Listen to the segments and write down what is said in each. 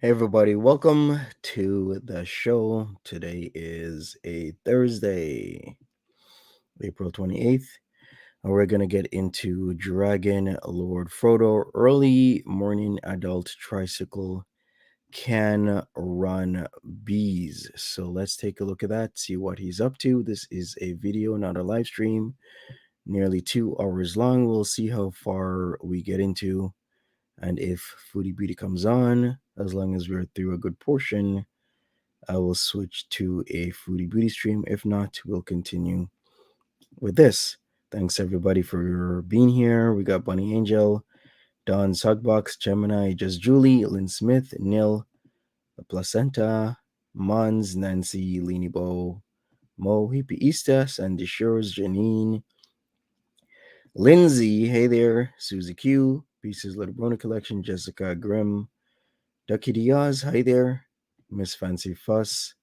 Hey everybody, welcome to the show. Today is a Thursday, April 28th, and we're going to get into Dragon Lord Frodo. Early morning adult tricycle can run bees. So let's take a look at that, see what he's up to. This is a video, not a live stream, nearly 2 hours long. We'll see how far we get into. And if Foodie Beauty comes on, as long as we're through a good portion, I will switch to a Foodie Beauty stream. If not, we'll continue with this. Thanks everybody for being here. We got Bunny Angel, Don Sugbox, Gemini, Just Julie, Lynn Smith, Nil, The Placenta, Mons, Nancy, Leany Bo, Mo, Hippie Easter, Sandy Shores, Janine, Lindsay, hey there, Susie Q, Pieces Little Brony Collection, Jessica Grimm, Ducky Diaz, hi there, Miss Fancy Fuss,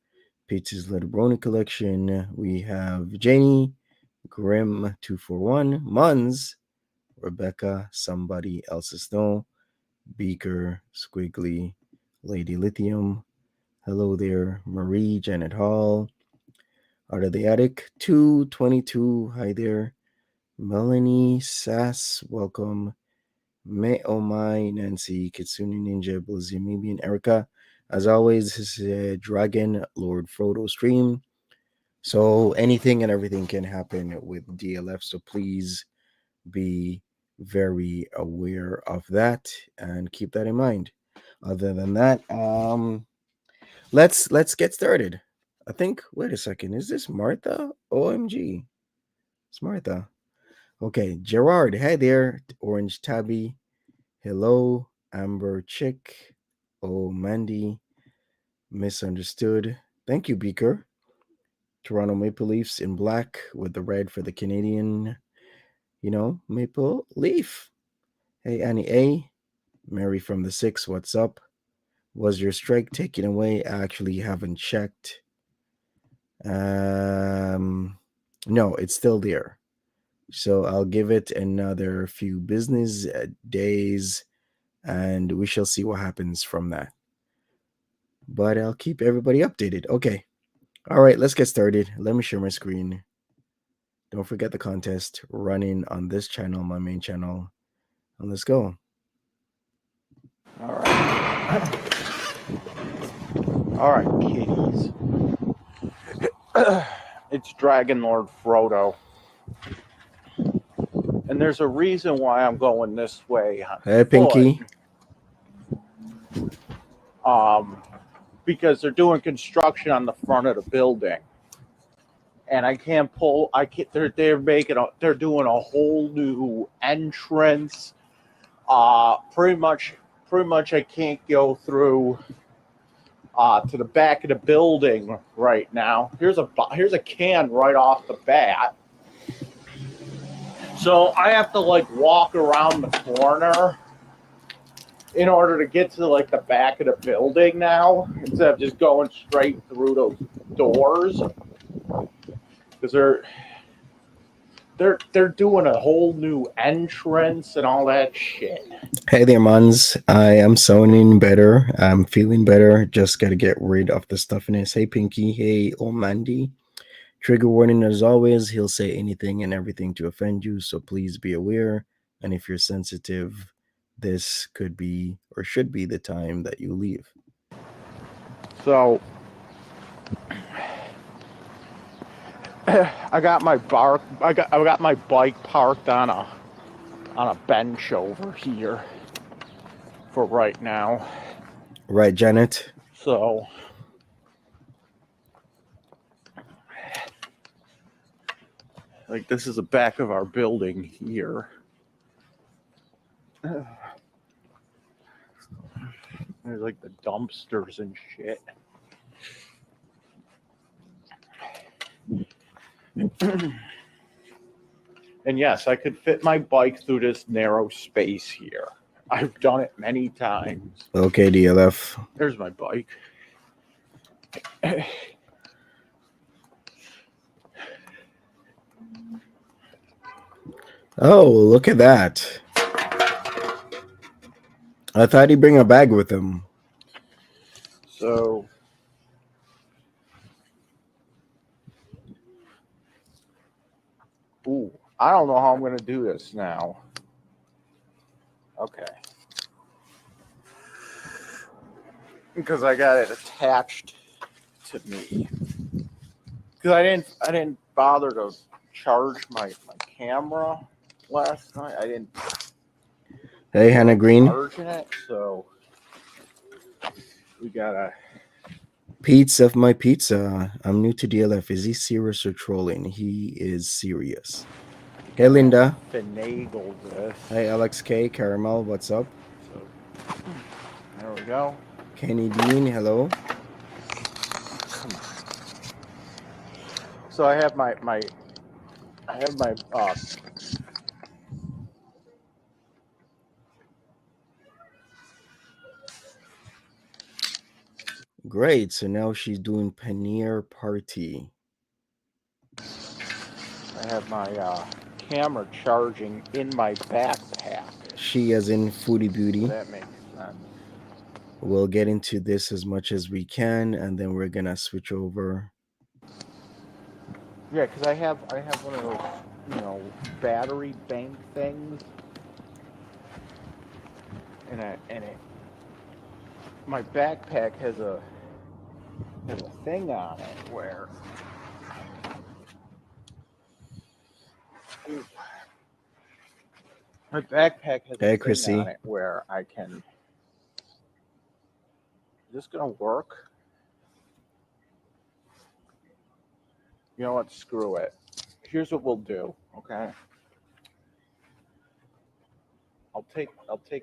Pieces Little Brony Collection. We have Janie, Grimm 241, Muns, Rebecca, Somebody Else's Snow, Beaker, Squiggly, Lady Lithium, hello there, Marie, Janet Hall, Out of the Attic 222, hi there, Melanie Sass, welcome. May Oh My, Nancy, Kitsune Ninja, Blizzy, maybe, and Erica. As always, this is a Dragon Lord Frodo stream. So anything and everything can happen with DLF. So please be very aware of that and keep that in mind. Other than that, let's get started. I think, wait a second, is this Martha? OMG. It's Martha. Okay, Gerard, hey there, Orange Tabby. Hello, Amber Chick. Oh, Mandy. Misunderstood. Thank you, Beaker. Toronto Maple Leafs in black with the red for the Canadian, Maple Leaf. Hey, Annie A. Mary from the 6, what's up? Was your strike taken away? I actually haven't checked. No, it's still there. So I'll give it another few business days and we shall see what happens from that. But I'll keep everybody updated. Okay. All right, let's get started. Let me share my screen. Don't forget the contest running on this channel, my main channel. And let's go. All right. All right, kitties. It's Dragon Lord Frodo. And there's a reason why I'm going this way on Hey, foot. Pinky. Because they're doing construction on the front of the building. And I can't pull. They're doing a whole new entrance. Pretty much I can't go through to the back of the building right now. Here's a can right off the bat. So I have to like walk around the corner in order to get to like the back of the building now, instead of just going straight through those doors. Because they're doing a whole new entrance and all that shit. Hey there, Mons. I am sounding better. I'm feeling better. Just gotta get rid of the stuffiness. Hey, Pinky. Hey, old Mandy. Trigger warning as always. He'll say anything and everything to offend you, so please be aware. And if you're sensitive, this could be or should be the time that you leave. So I got my bike parked on a bench over here for right now. Right, Janet? So like this is the back of our building here. There's like the dumpsters and shit. And yes, I could fit my bike through this narrow space here. I've done it many times. Okay, DLF. There's my bike. Oh, look at that. I thought he'd bring a bag with him. So ooh, I don't know how I'm going to do this now. Okay. Because I got it attached to me. Because I didn't bother to charge my camera last night. I didn't. Hey, Hannah Green. Charging it, so we gotta. Pizza of my pizza. I'm new to DLF. Is he serious or trolling? He is serious. Hey, Linda. Finagle this. Hey, Alex K. Caramel. What's up? So, there we go. Kenny Dean. Hello. Come on. So I have my Great. So now she's doing paneer party. I have my camera charging in my backpack. She as in Foodie Beauty. So that makes sense. We'll get into this as much as we can, and then we're gonna switch over. Yeah, because I have one of those, battery bank things, and my backpack has a thing on it where. Ooh, my backpack has a thing on it where I can. Is this gonna work? You know what? Screw it. Here's what we'll do. Okay. I'll take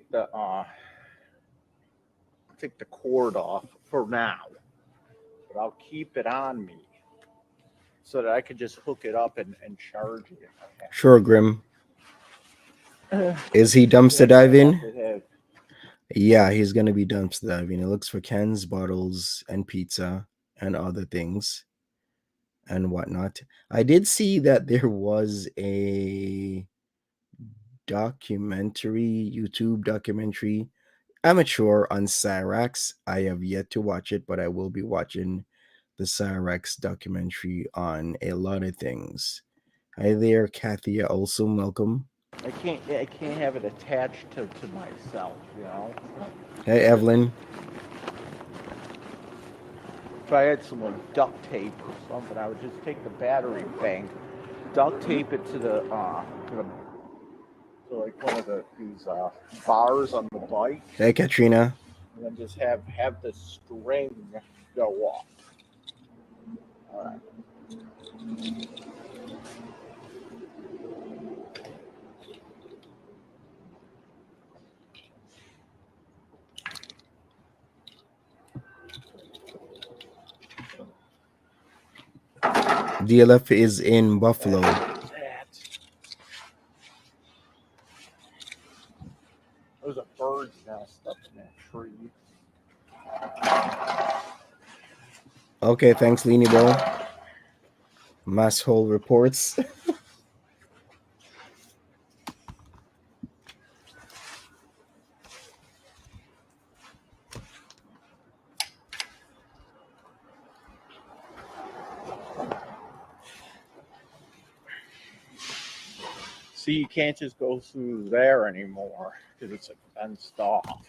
the cord off for now, but I'll keep it on me so that I can just hook it up and charge it. Okay. Sure, Grim. Is he dumpster diving? Yeah, he's gonna be dumpster diving. He looks for cans, bottles, and pizza and other things and whatnot. I did see that there was a YouTube documentary, amateur, on Cyrax. I have yet to watch it, but I will be watching the Cyrax documentary on a lot of things. Hi there, Kathy. Also welcome. I can't have it attached to myself, you know. Hey, Evelyn. If I had some like duct tape or something, I would just take the battery bank, duct tape it to the to like one of these bars on the bike, Hey, Katrina. and then just have the string go up. All right. DLF is in Buffalo. There's a bird's nest up in that tree. Okay, thanks, Leany Bo. Mass hole reports. See, you can't just go through there anymore because it's like fenced off.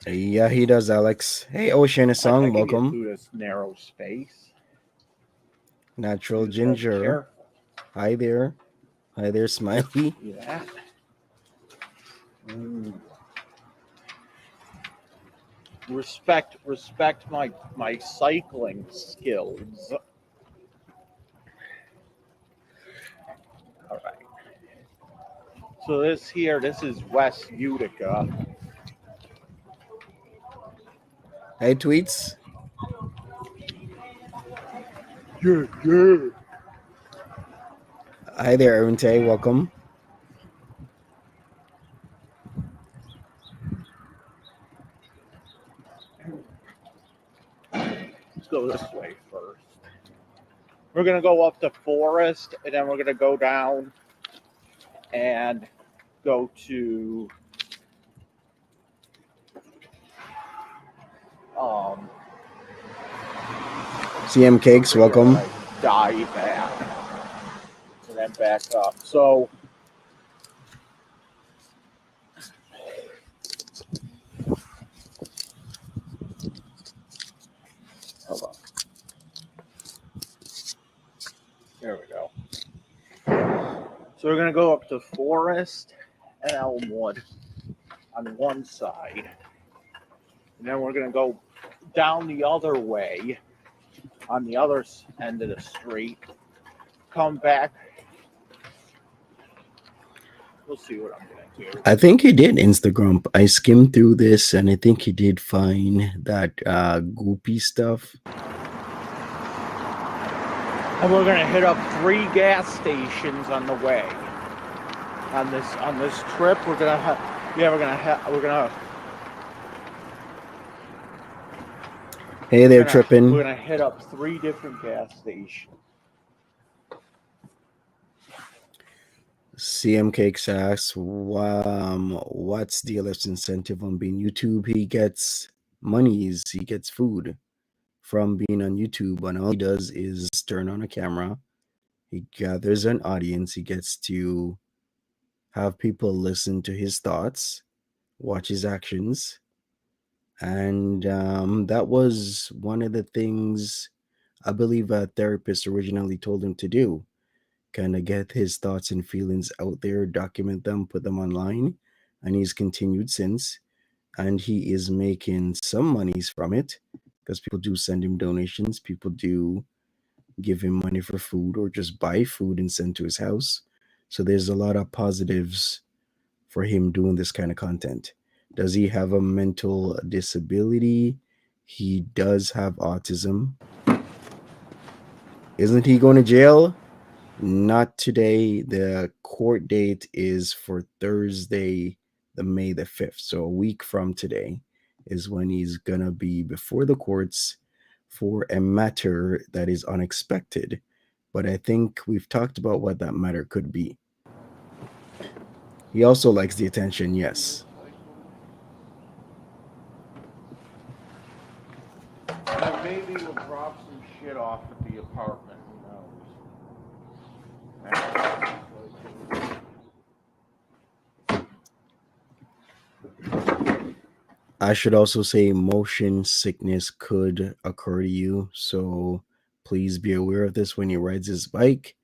Yeah, he does, Alex. Hey, Ocean I Song, can get welcome. through this narrow space. Natural Ginger. Hi there. Hi there, Smiley. Yeah. Respect my cycling skills. All right. So this is West Utica. Hey, Tweets. Yeah. Hi there, Arunte. Welcome. Let's go this way first. We're gonna go up the forest, and then we're gonna go down and go to CM Cakes, welcome. Dive at, and then back up. So hold on. There we go. So we're gonna go up to Forest and Elmwood on one side, and then we're gonna go down the other way on the other end of the street. Come back. We'll see what I'm gonna do. I think he did Instagram. I skimmed through this and I think he did find that goopy stuff. And we're gonna hit up 3 gas stations on the way. On this trip, we're gonna Hey there, Trippin'. We're gonna hit up 3 different gas stations. CM Cakes asks, what's DLF's incentive on being YouTube? He gets monies, he gets food from being on YouTube, and all he does is turn on a camera. He gathers an audience. He gets to have people listen to his thoughts, watch his actions. And that was one of the things I believe a therapist originally told him to do. Kind of get his thoughts and feelings out there, document them, put them online. And he's continued since. And he is making some monies from it because people do send him donations. People do give him money for food or just buy food and send to his house. So there's a lot of positives for him doing this kind of content. Does he have a mental disability? He does have autism. Isn't he going to jail? Not today. The court date is for Thursday, May the 5th. So a week from today is when he's going to be before the courts for a matter that is unexpected. But I think we've talked about what that matter could be. He also likes the attention, yes. Maybe we'll drop some I should also say motion sickness could occur to you, so please be aware of this when he rides his bike.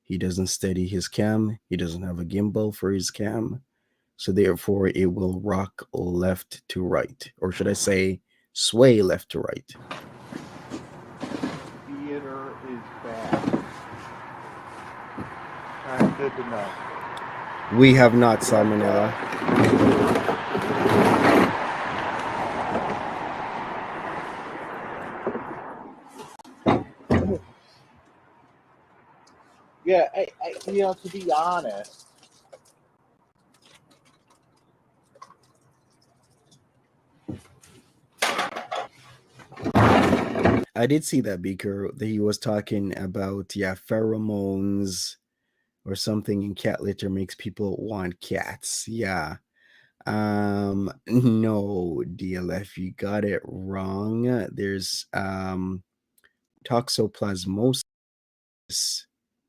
He doesn't steady his cam, he doesn't have a gimbal for his cam, so therefore it will rock left to right, or should I say, sway left to right. Theater is bad. Alright, good to know. We have not salmonella. Yeah, to be honest, I did see that Beaker that he was talking about, yeah, pheromones or something in cat litter makes people want cats. Yeah. No, DLF, you got it wrong. There's toxoplasmosis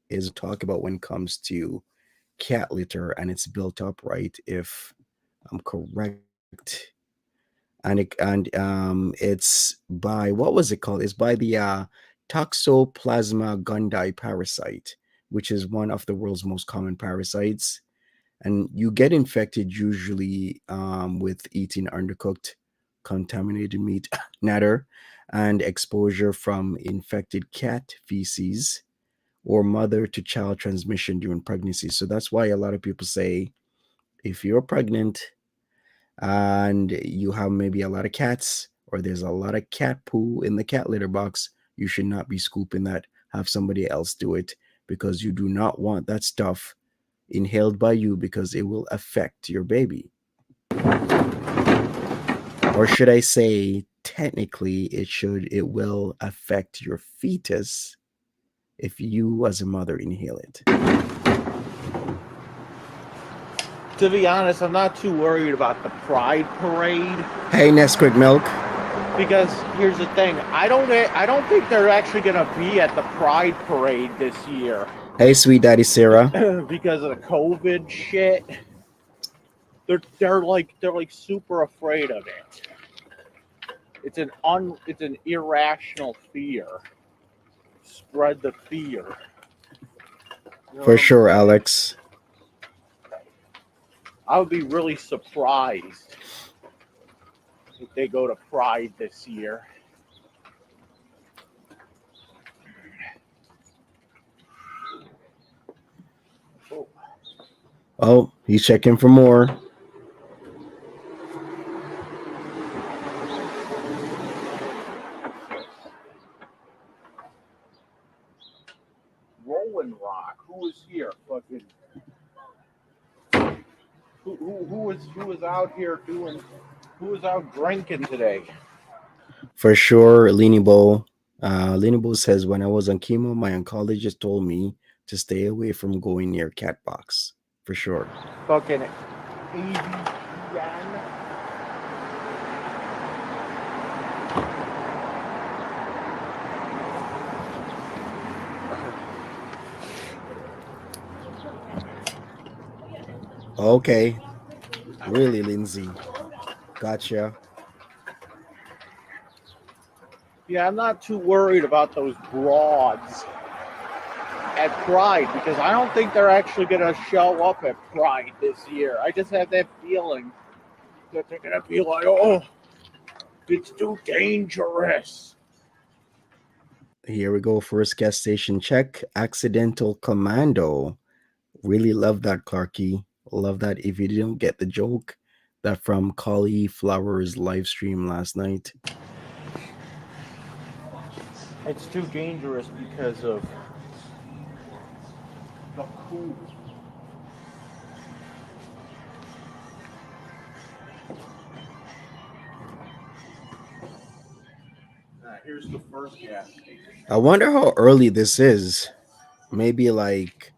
is talk about when it comes to cat litter and it's built up right, if I'm correct. It's by, what was it called? It's by the Toxoplasma gondii parasite, which is one of the world's most common parasites. And you get infected usually with eating undercooked, contaminated meat, natter, and exposure from infected cat feces or mother to child transmission during pregnancy. So that's why a lot of people say if you're pregnant and you have maybe a lot of cats or there's a lot of cat poo in the cat litter box, you should not be scooping that. Have somebody else do it, because you do not want that stuff inhaled by you, because it will affect your baby. Or should I say, technically, it will affect your fetus if you as a mother inhale it. to be honest, I'm not too worried about the Pride Parade. Hey, Nesquik Milk. Because here's the thing, I don't think they're actually gonna be at the Pride Parade this year. Hey, sweet daddy Sarah. Because of the COVID shit. They're like super afraid of it. It's an irrational fear. Spread the fear. You know For sure, Alex. I would be really surprised if they go to Pride this year. Oh, he's checking for more. Rolling Rock, who is here? Fucking who was out here doing? Who was out drinking today? For sure, Leany Bowl. Leany Bowl says, when I was on chemo, my oncologist told me to stay away from going near cat box. For sure. Fucking AVPN. Okay. Really, Lindsay. Gotcha. Yeah, I'm not too worried about those broads at Pride because I don't think they're actually going to show up at Pride this year. I just have that feeling that they're going to be like, oh, it's too dangerous. Here we go. First gas station check. Accidental Commando. Really love that, Clarky. Love that. If you didn't get the joke, that from Cauliflower's live stream last night. It's too dangerous because of the cool. Here's the first gas station. I wonder how early this is. Maybe like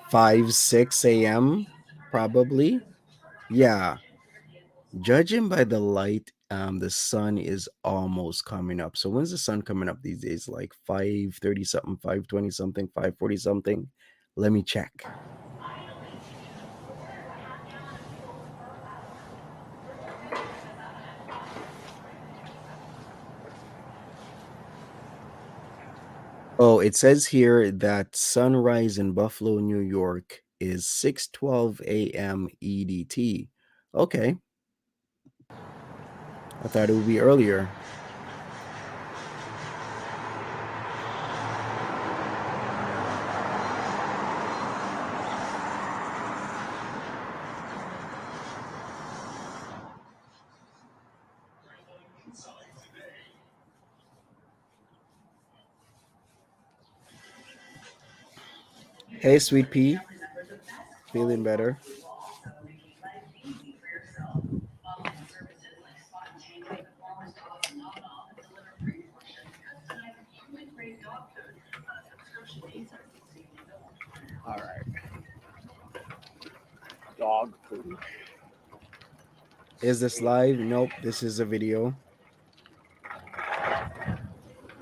5, 6 a.m. Probably. Yeah. Judging by the light, the sun is almost coming up. So when's the sun coming up these days? Like 5:30 something, 5:20 something, 5:40 something. Let me check. Oh, it says here that sunrise in Buffalo, New York is 6:12 a.m. EDT. Okay. I thought it would be earlier. Hey, Sweet Pea. Feeling better? All right. Dog food. Is this live? Nope, this is a video.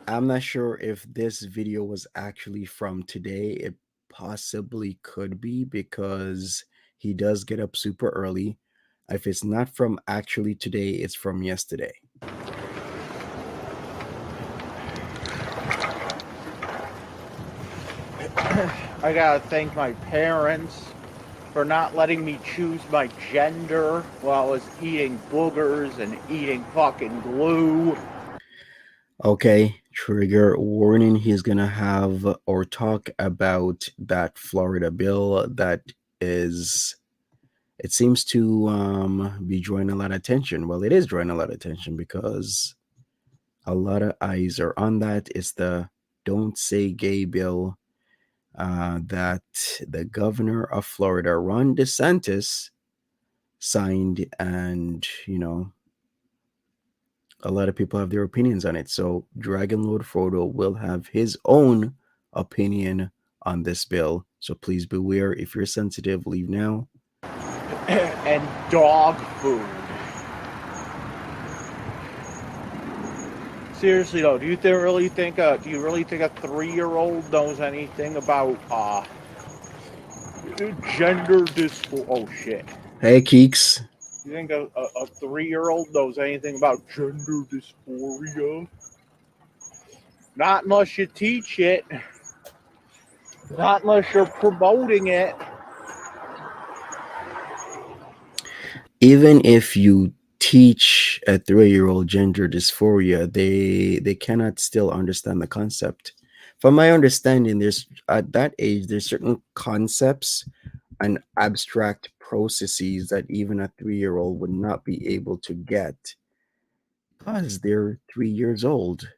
I'm not sure if this video was actually from today. It possibly could be because he does get up super early. If it's not from actually today, it's from yesterday. I gotta thank my parents for not letting me choose my gender while I was eating boogers and eating fucking glue. Okay, trigger warning. He's gonna have or talk about that Florida bill that is, it seems to be drawing a lot of attention. Well, it is drawing a lot of attention because a lot of eyes are on that. It's the Don't Say Gay bill that the governor of Florida, Ron DeSantis, signed, and a lot of people have their opinions on it. So Dragon Lord Frodo will have his own opinion on this bill. So please beware. If you're sensitive, leave now. And dog food. Seriously though, do you really think a 3-year-old knows anything about gender dysphoria? Oh shit. Hey, Keeks. You think a 3-year-old knows anything about gender dysphoria? Not unless you teach it. Not unless you're promoting it. Even if you teach a 3-year-old gender dysphoria, they cannot still understand the concept. From my understanding, there's at that age there's certain concepts and abstract processes that even a 3-year-old would not be able to get because they're 3 years old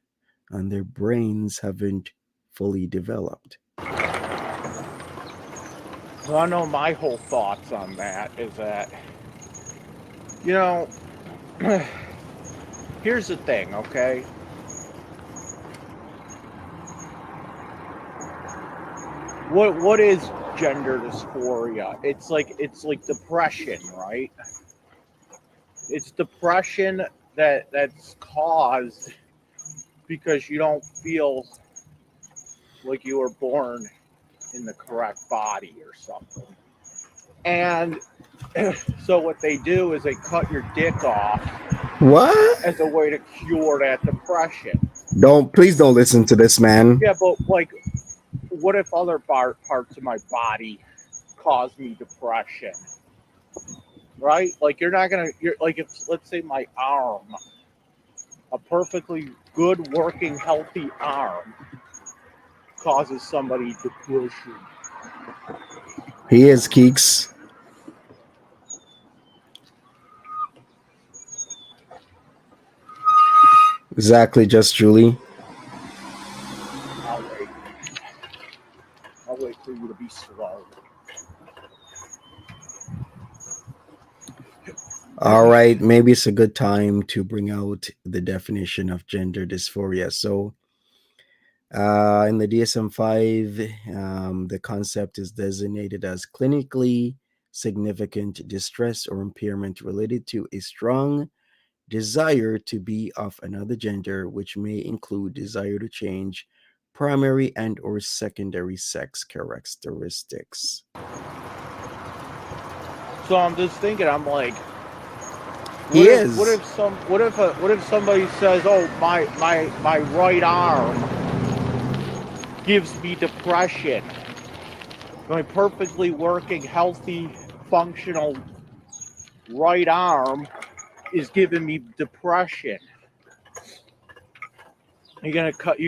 and their brains haven't fully developed. Well, I know my whole thoughts on that is that, here's the thing, okay? What is gender dysphoria? It's like depression, right? It's depression that's caused because you don't feel like you were born in the correct body or something. And so what they do is they cut your dick off. What? As a way to cure that depression. Please don't listen to this man. Yeah, but what if other parts of my body cause me depression? Right? Like you're if let's say my arm, a perfectly good working healthy arm, causes somebody depression. He is Keeks. Exactly, just Julie. I'll wait for you to be slow. All right, maybe it's a good time to bring out the definition of gender dysphoria. So, in the DSM-5, the concept is designated as clinically significant distress or impairment related to a strong desire to be of another gender, which may include desire to change primary and or secondary sex characteristics. So I'm just thinking, I'm like, He is. What if somebody says, "Oh, my right arm gives me depression. My perfectly working, healthy, functional right arm is giving me depression. You're gonna cut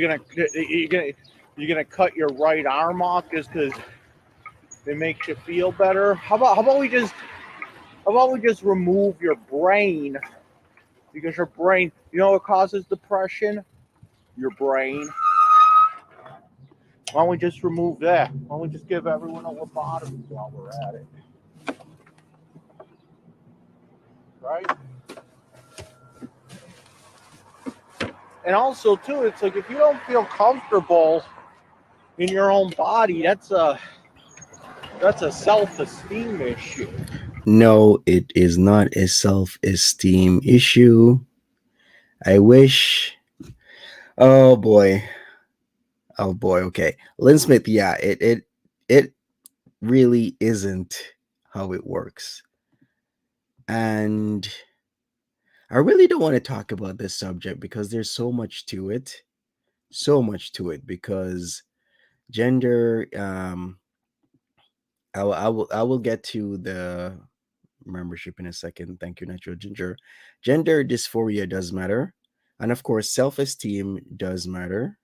your right arm off just because it makes you feel better. How about we just remove your brain, because your brain, you know what causes depression? Your brain. Why don't we just remove that? Why don't we just give everyone a lobotomy while we're at it? Right? And also too, it's like if you don't feel comfortable in your own body, that's a self-esteem issue. No, it is not a self-esteem issue. I wish. Oh boy. Oh boy. Okay, Lynn Smith. Yeah, it really isn't how it works, and I really don't want to talk about this subject because there's so much to it. So much to it because gender. I will get to the membership in a second. Thank you, Natural Ginger. Gender dysphoria does matter. And of course, self esteem does matter.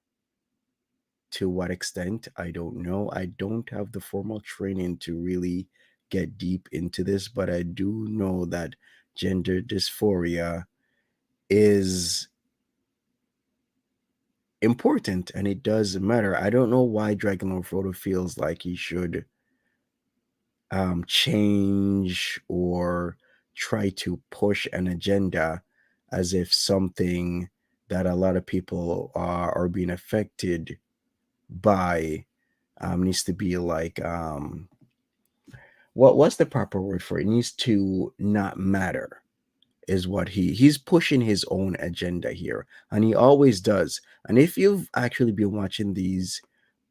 To what extent, I don't know. I don't have the formal training to really get deep into this, but I do know that gender dysphoria is important and it does matter. I don't know why Dragon Lord Frodo feels like he should change or try to push an agenda as if something that a lot of people are being affected by needs to be like what's the proper word for it? It needs to not matter is what he's pushing his own agenda here, and he always does. And if you've actually been watching these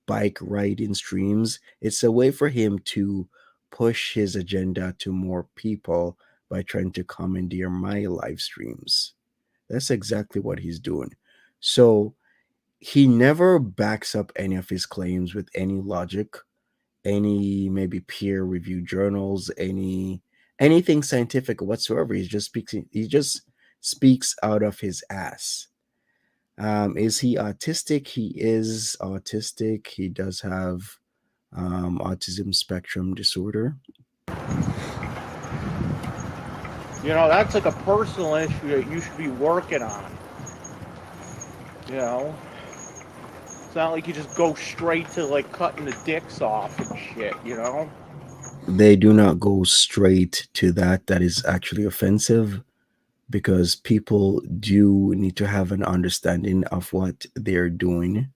bike riding streams, it's a way for him to push his agenda to more people by trying to commandeer my live streams. That's exactly what he's doing. So he never backs up any of his claims with any logic, any maybe peer reviewed journals, anything scientific whatsoever. He just speaks out of his ass. Is he autistic? He is autistic. He does have autism spectrum disorder. You know, that's like a personal issue that you should be working on. You know, it's not like you just go straight to like cutting the dicks off and shit. You know. They do not go straight to that. That is actually offensive because people do need to have an understanding of what they're doing,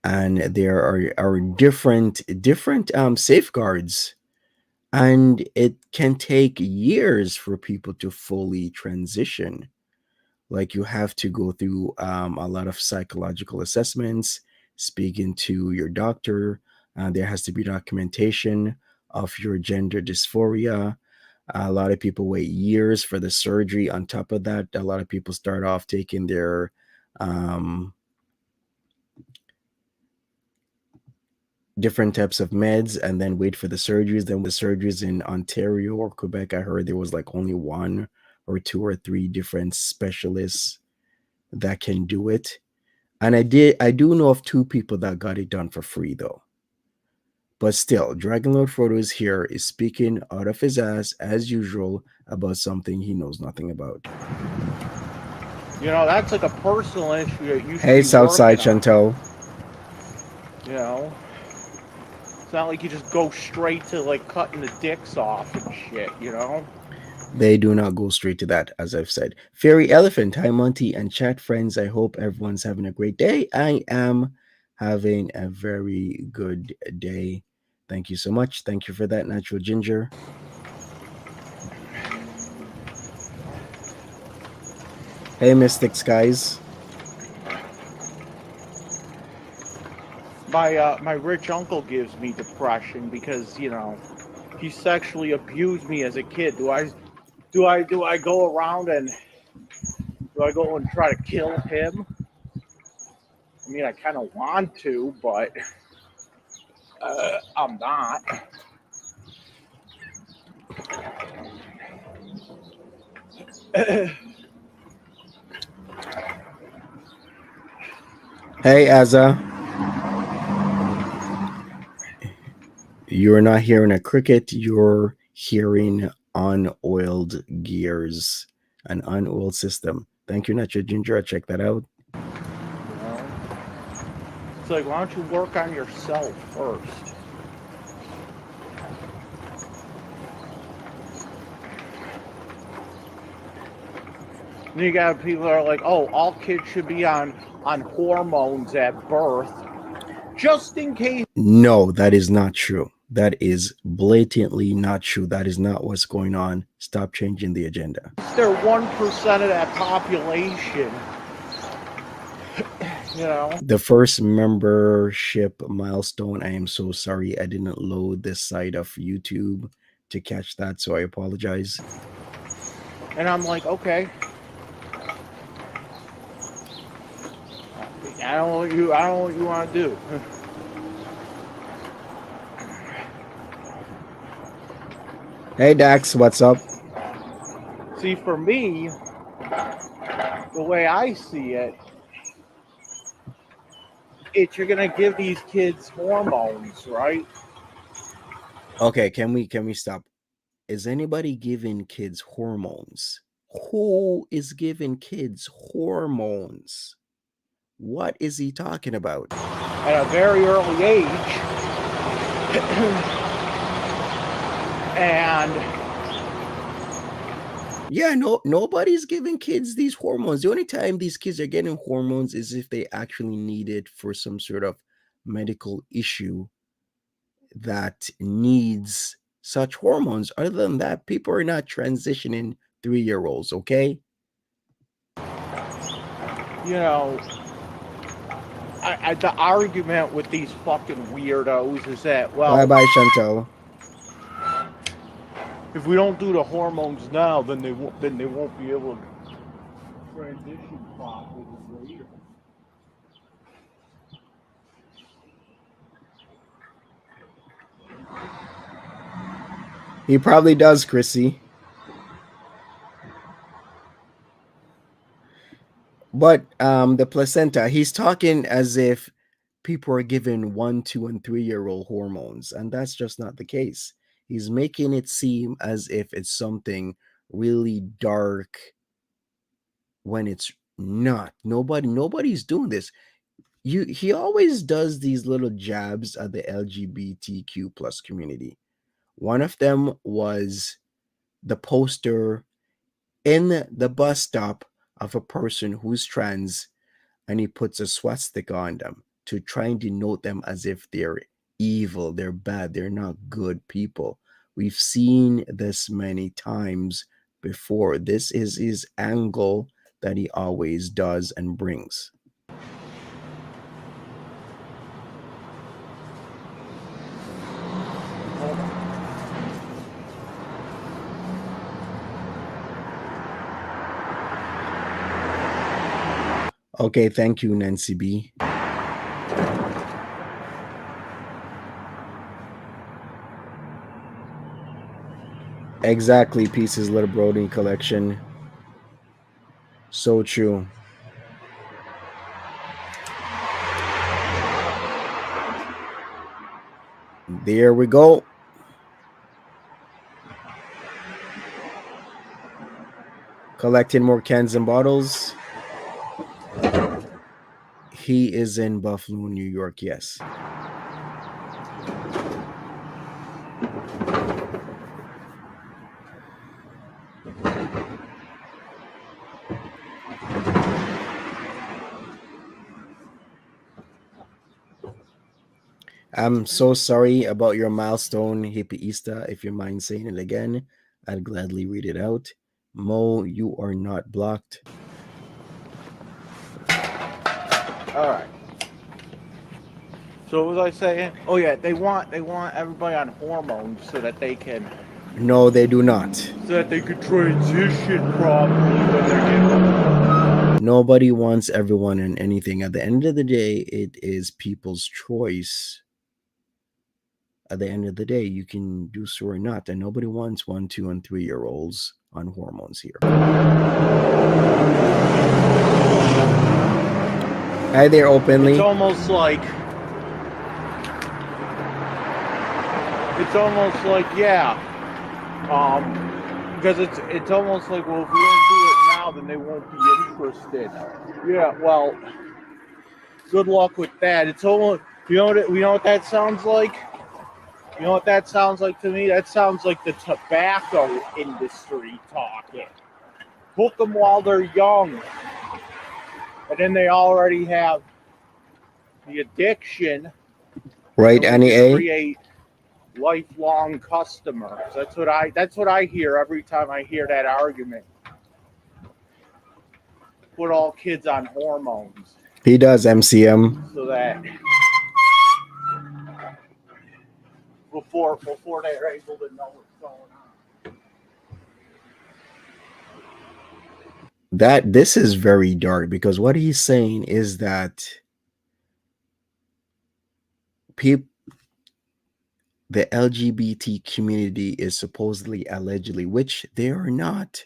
and there are different safeguards, and it can take years for people to fully transition. Like you have to go through a lot of psychological assessments, speaking to your doctor. There has to be documentation of your gender dysphoria. A lot of people wait years for the surgery. On top of that, a lot of people start off taking their um, different types of meds and then wait for the surgeries. Then with surgeries in Ontario or Quebec, I heard there was like only one or two or three different specialists that can do it. And I do know of two people that got it done for free though. But still, Dragonlord Frodo is here, is speaking out of his ass as usual about something he knows nothing about. You know, that's like a personal issue that you should Hey, be Southside working on. Chantel. You know, it's not like you just go straight to like cutting the dicks off and shit. You know. They do not go straight to that, as I've said. Fairy Elephant, hi Monty and chat friends. I hope everyone's having a great day. I am having a very good day. Thank you so much. Thank you for that, Natural Ginger. Hey, Mystic Skies. My rich uncle gives me depression because, you know, he sexually abused me as a kid. Do I go around and do I go and try to kill him? I mean, I kind of want to, but I'm not. Hey, Azza. You're not hearing a cricket, you're hearing unoiled gears, an unoiled system. Thank you, Nacho Ginger. Check that out. You know? It's like, why don't you work on yourself first? And you got people that are like, oh, all kids should be on hormones at birth, just in case. No, that is not true. That is blatantly not true. That is not what's going on. Stop changing the agenda. They're 1% of that population. You know? The first membership milestone. I am so sorry. I didn't load this side of YouTube to catch that, so I apologize. And I'm like, okay. I don't know what you want to do. Hey Dax, what's up? See, for me, the way I see it, you're gonna give these kids hormones, right? Okay, can we stop? Is anybody giving kids hormones? Who is giving kids hormones? What is he talking about? At a very early age. And yeah, nobody's giving kids these hormones. The only time these kids are getting hormones is if they actually need it for some sort of medical issue that needs such hormones. Other than that, people are not transitioning 3-year-olds, okay? You know, the argument with these fucking weirdos is that, well, bye-bye, Chantal. If we don't do the hormones now, then they won't be able to transition properly later. He probably does, Chrissy. But the placenta, he's talking as if people are given 1, 2, and 3-year-old hormones, and that's just not the case. He's making it seem as if it's something really dark when it's not. Nobody's doing this. He always does these little jabs at the LGBTQ plus community. One of them was the poster in the bus stop of a person who's trans, and he puts a swastika on them to try and denote them as if they're evil, they're bad, they're not good people. We've seen this many times before. This is his angle that he always does and brings. Okay, thank you, Nancy B. Exactly, Pieces Little Brody collection. So true. There we go. Collecting more cans and bottles. He is in Buffalo, New York, yes. I'm so sorry about your milestone, Hippieista. If you mind saying it again, I'd gladly read it out. Mo, you are not blocked. All right. So what was I saying? Oh yeah, they want everybody on hormones so that they can. No, they do not. So that they could transition properly when they're given. Nobody wants everyone in anything. At the end of the day, it is people's choice. At the end of the day, you can do so or not, and nobody wants 1, 2, and 3-year-olds on hormones here. Hi there, openly. It's almost like, yeah. Because it's almost like, well, if we don't do it now, then they won't be interested. Yeah, well, good luck with that. It's almost, you know what that sounds like? You know what that sounds like to me? That sounds like the tobacco industry talking. Hook them while they're young, and then they already have the addiction. Right, Annie A? Create lifelong customers. That's what I hear every time I hear that argument. Put all kids on hormones. He does, MCM. So that before they're able to know what's going on. This is very dark, because what he's saying is that the LGBT community is supposedly, allegedly, which they are not,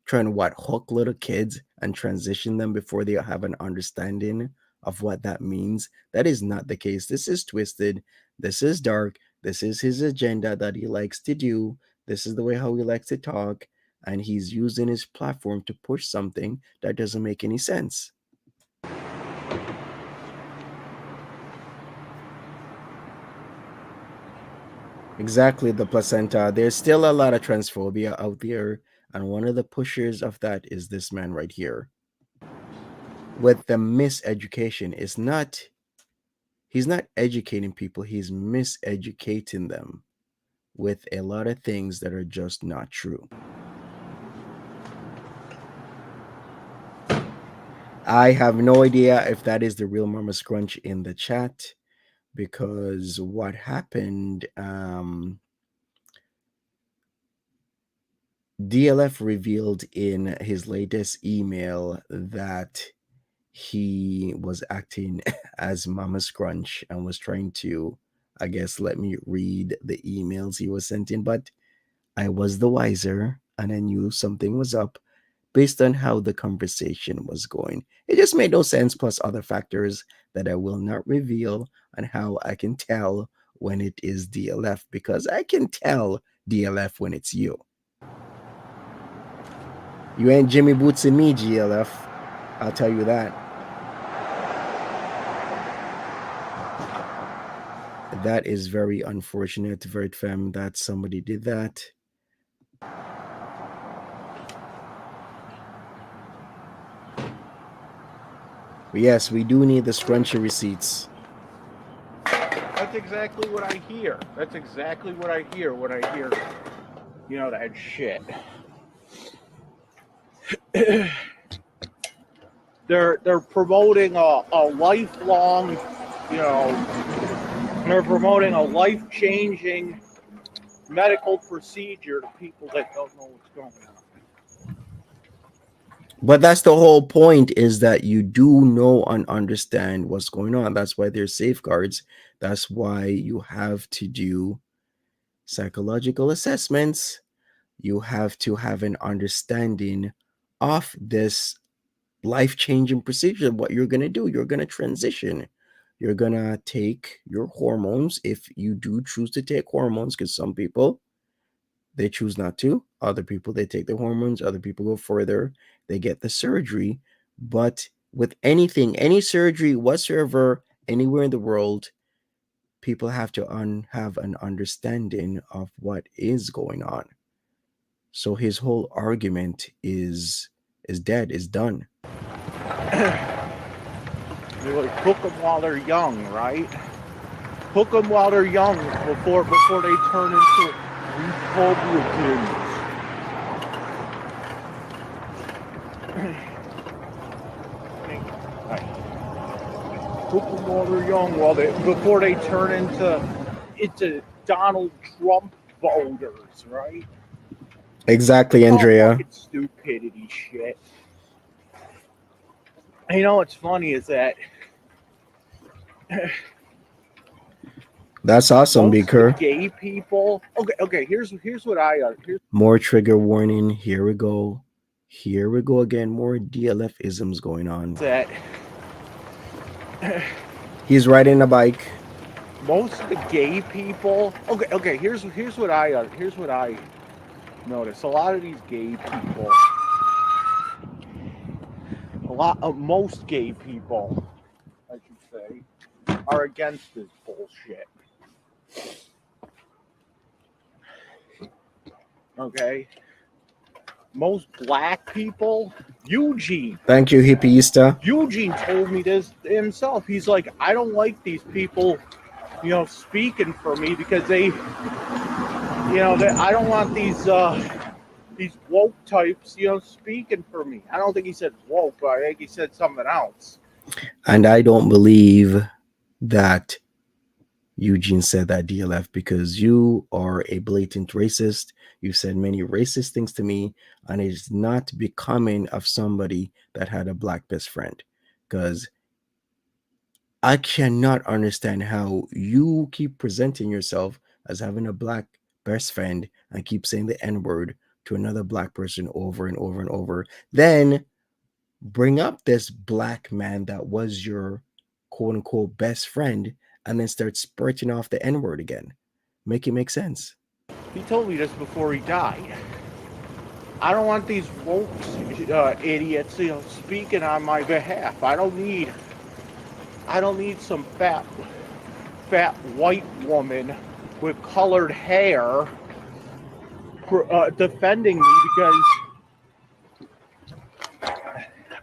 trying to hook little kids and transition them before they have an understanding of what that means. That is not the case. This is twisted. This is dark. This is his agenda that he likes to do. This is the way how he likes to talk, and he's using his platform to push something that doesn't make any sense. Exactly, the placenta. There's still a lot of transphobia out there, and one of the pushers of that is this man right here. With the miseducation, he's not educating people, he's miseducating them with a lot of things that are just not true. I have no idea if that is the real Mama Scrunch in the chat, because what happened, DLF revealed in his latest email that he was acting as Mama Scrunch and was trying to, I guess, let me read the emails he was sent in. But I was the wiser, and I knew something was up based on how the conversation was going. It just made no sense, plus other factors that I will not reveal, on how I can tell when it is DLF, because I can tell DLF when it's you. You ain't Jimmy Boots and me, GLF. I'll tell you that. That is very unfortunate, Vert Fem, that somebody did that. But yes, we do need the scrunchy receipts. That's exactly what I hear. That's exactly what I hear when I hear, that shit. They're promoting a lifelong, they're promoting a life-changing medical procedure to people that don't know what's going on. But that's the whole point, is that you do know and understand what's going on. That's why there's safeguards. That's why you have to do psychological assessments. You have to have an understanding of this life-changing procedure. What you're going to do, you're going to transition. You're going to take your hormones, if you do choose to take hormones, because some people, they choose not to. Other people, they take the hormones. Other people go further. They get the surgery. But with anything, any surgery whatsoever, anywhere in the world, people have to have an understanding of what is going on. So his whole argument is dead, is done. They like hook them while they're young, right? Hook them while they're young before they turn into Republicans. Hook them while they're young, before they turn into Donald Trump voters, right? Exactly, Andrea. Stupidity shit. You know what's funny is that That's awesome, most of the Beaker. gay people. Okay. Here's what here's More trigger warning. Here we go. Here we go again. More DLF isms going on. that He's riding a bike. most of the gay people. Okay. Here's what I notice. A lot of these gay people. Most gay people, I should say, are against this bullshit. Okay. Most black people, Eugene Thank you, Hippieista. told me this himself. He's like, I don't like these people, speaking for me because I don't want these woke types, speaking for me. I don't think he said woke, but I think he said something else. And I don't believe that Eugene said that, DLF, because you are a blatant racist. You've said many racist things to me, and it is not becoming of somebody that had a black best friend. Because I cannot understand how you keep presenting yourself as having a black best friend and keep saying the N word to another black person over and over and over. Then bring up this black man that was your quote unquote best friend and then start spurting off the N word again. Make it make sense. He told me this before he died. I don't want these woke idiots, speaking on my behalf. I don't need some fat white woman with colored hair defending me because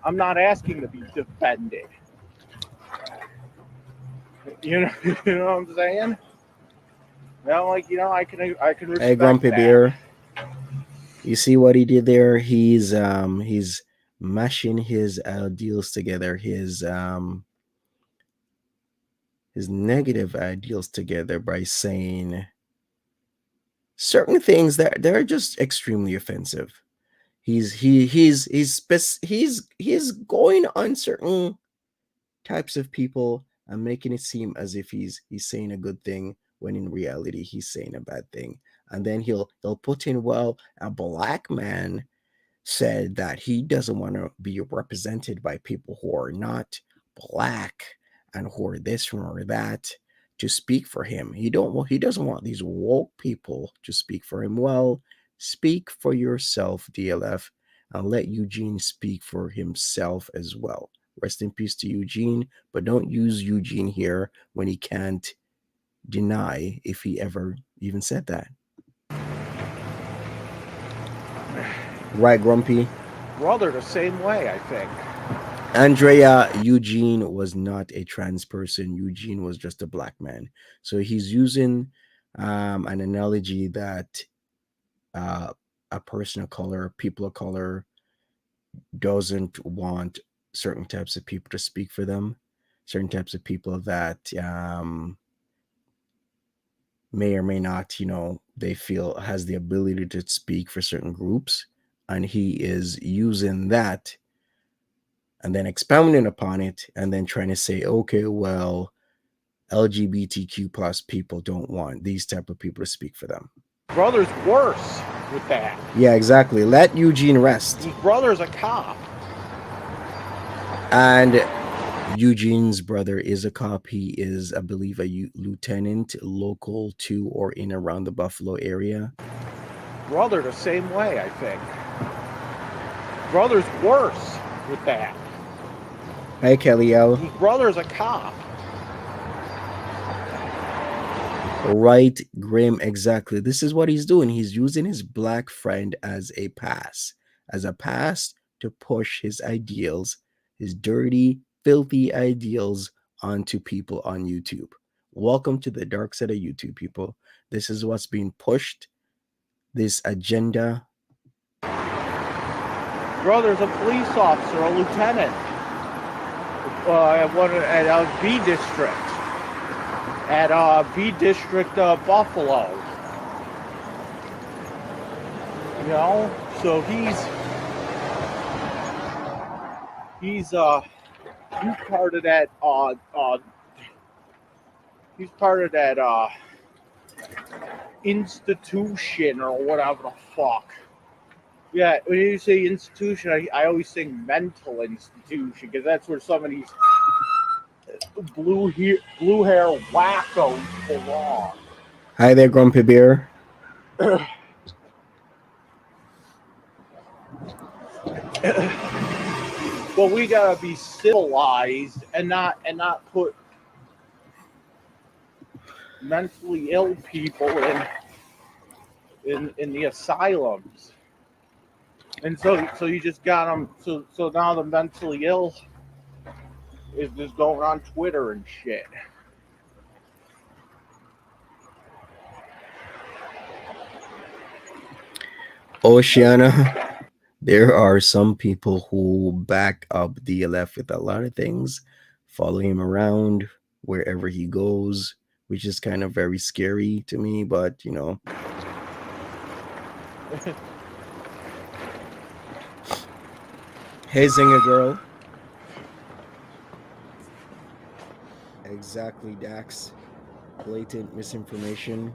I'm not asking to be defended. You know what I'm saying? Well, I can respect Hey, Grumpy that. Bear. You see what he did there? He's mashing his ideals together, his negative ideals together by saying certain things that they're just extremely offensive. He's going on certain types of people and making it seem as if he's saying a good thing when in reality he's saying a bad thing. And then he'll put in, well, a black man said that he doesn't want to be represented by people who are not black and who are this or that to speak for him. He doesn't want these woke people to speak for him. Well, speak for yourself, DLF, and let Eugene speak for himself as well. Rest in peace to Eugene, but don't use Eugene here when he can't deny if he ever even said that. Right, Grumpy? Brother, the same way, I think. Andrea, Eugene was not a trans person. Eugene was just a black man. So he's using an analogy that a person of color, people of color, doesn't want certain types of people to speak for them, certain types of people that may or may not, they feel has the ability to speak for certain groups. And he is using that and then expounding upon it and then trying to say, okay, well, LGBTQ plus people don't want these type of people to speak for them. Brother's worse with that. Yeah, exactly. Let Eugene rest. His brother's a cop. And Eugene's brother is a cop. He is, I believe, a lieutenant local to or in around the Buffalo area. Brother, the same way, I think. Brother's worse with that. Hey, Kelly L. His brother's a cop. Right, Grim, exactly. This is what he's doing. He's using his black friend as a pass to push his ideals, his dirty, filthy ideals onto people on YouTube. Welcome to the dark side of YouTube, people. This is what's being pushed, this agenda. Brother's a police officer, a lieutenant at B District. At B District Buffalo. So he's he's part of that. He's part of that institution or whatever the fuck. Yeah, when you say institution, I always think mental institution because that's where some of these blue hair wackos belong. Hi there, Grumpy Bear. But we gotta be civilized and not put mentally ill people in the asylums. And so you just got them. So now the mentally ill is just going on Twitter and shit. Oceana, there are some people who back up DLF with a lot of things, follow him around wherever he goes, which is kind of very scary to me, but you know. Hey, Zinger Girl. Exactly, Dax. Blatant misinformation.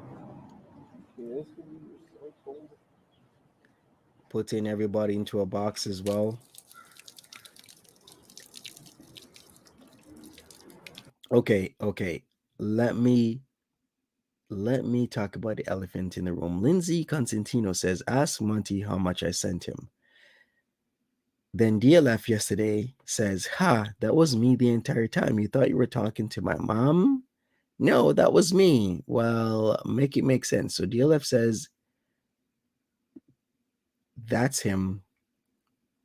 Putting everybody into a box as well. Okay. Let me talk about the elephant in the room. Lindsay Constantino says, ask Monty how much I sent him. Then DLF yesterday says, ha, that was me the entire time. You thought you were talking to my mom? No, that was me. Well, make it make sense. So DLF says, that's him.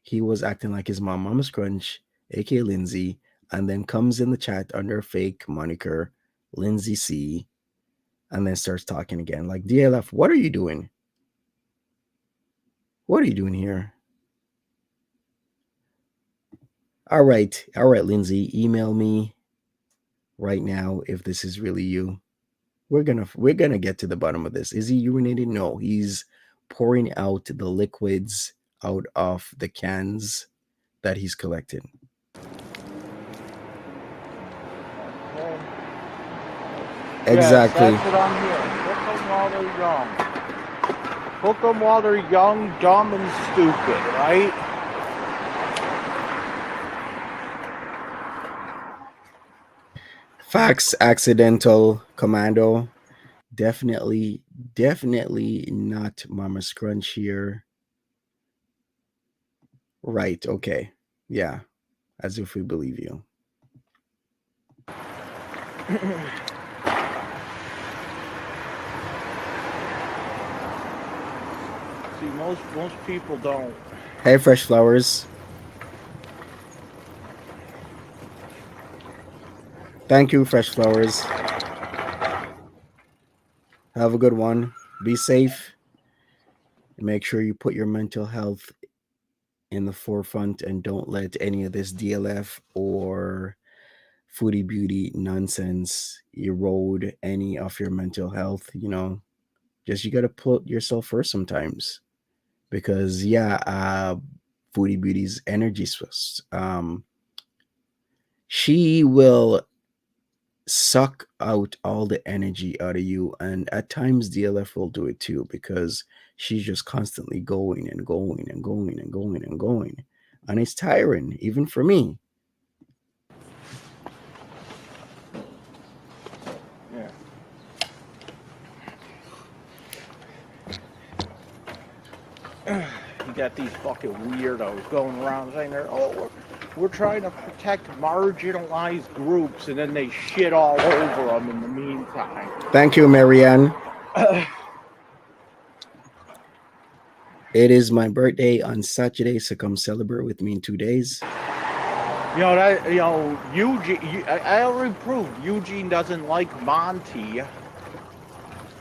He was acting like his mom, Mama Scrunch, aka Lindsay, and then comes in the chat under a fake moniker, Lindsay C, and then starts talking again. Like, DLF, what are you doing? What are you doing here? All right, Lindsay, email me right now if this is really you. We're gonna get to the bottom of this. Is he urinating? No, he's pouring out the liquids out of the cans that he's collected. Exactly. Yes, that's what I'm hearing. Hook them while they're young. Hook them while they're young, dumb, and stupid, right? Facts, accidental commando. Definitely not Mama Scrunch here. Right, okay. Yeah. As if we believe you. See, most people don't. Hey, Fresh Flowers. Thank you, Fresh Flowers. Have a good one. Be safe. Make sure you put your mental health in the forefront and don't let any of this DLF or foodie beauty nonsense erode any of your mental health. You know, just you got to put yourself first sometimes, because foodie beauty's energy source, she will suck out all the energy out of you, and at times DLF will do it too, because she's just constantly going and going and going and going and going, and it's tiring even for me. You got these fucking weirdos going around saying we're trying to protect marginalized groups, and then they shit all over them in the meantime. Thank you, Marianne. It is my birthday on Saturday, so come celebrate with me in 2 days. Eugene. I already proved Eugene doesn't like Monty.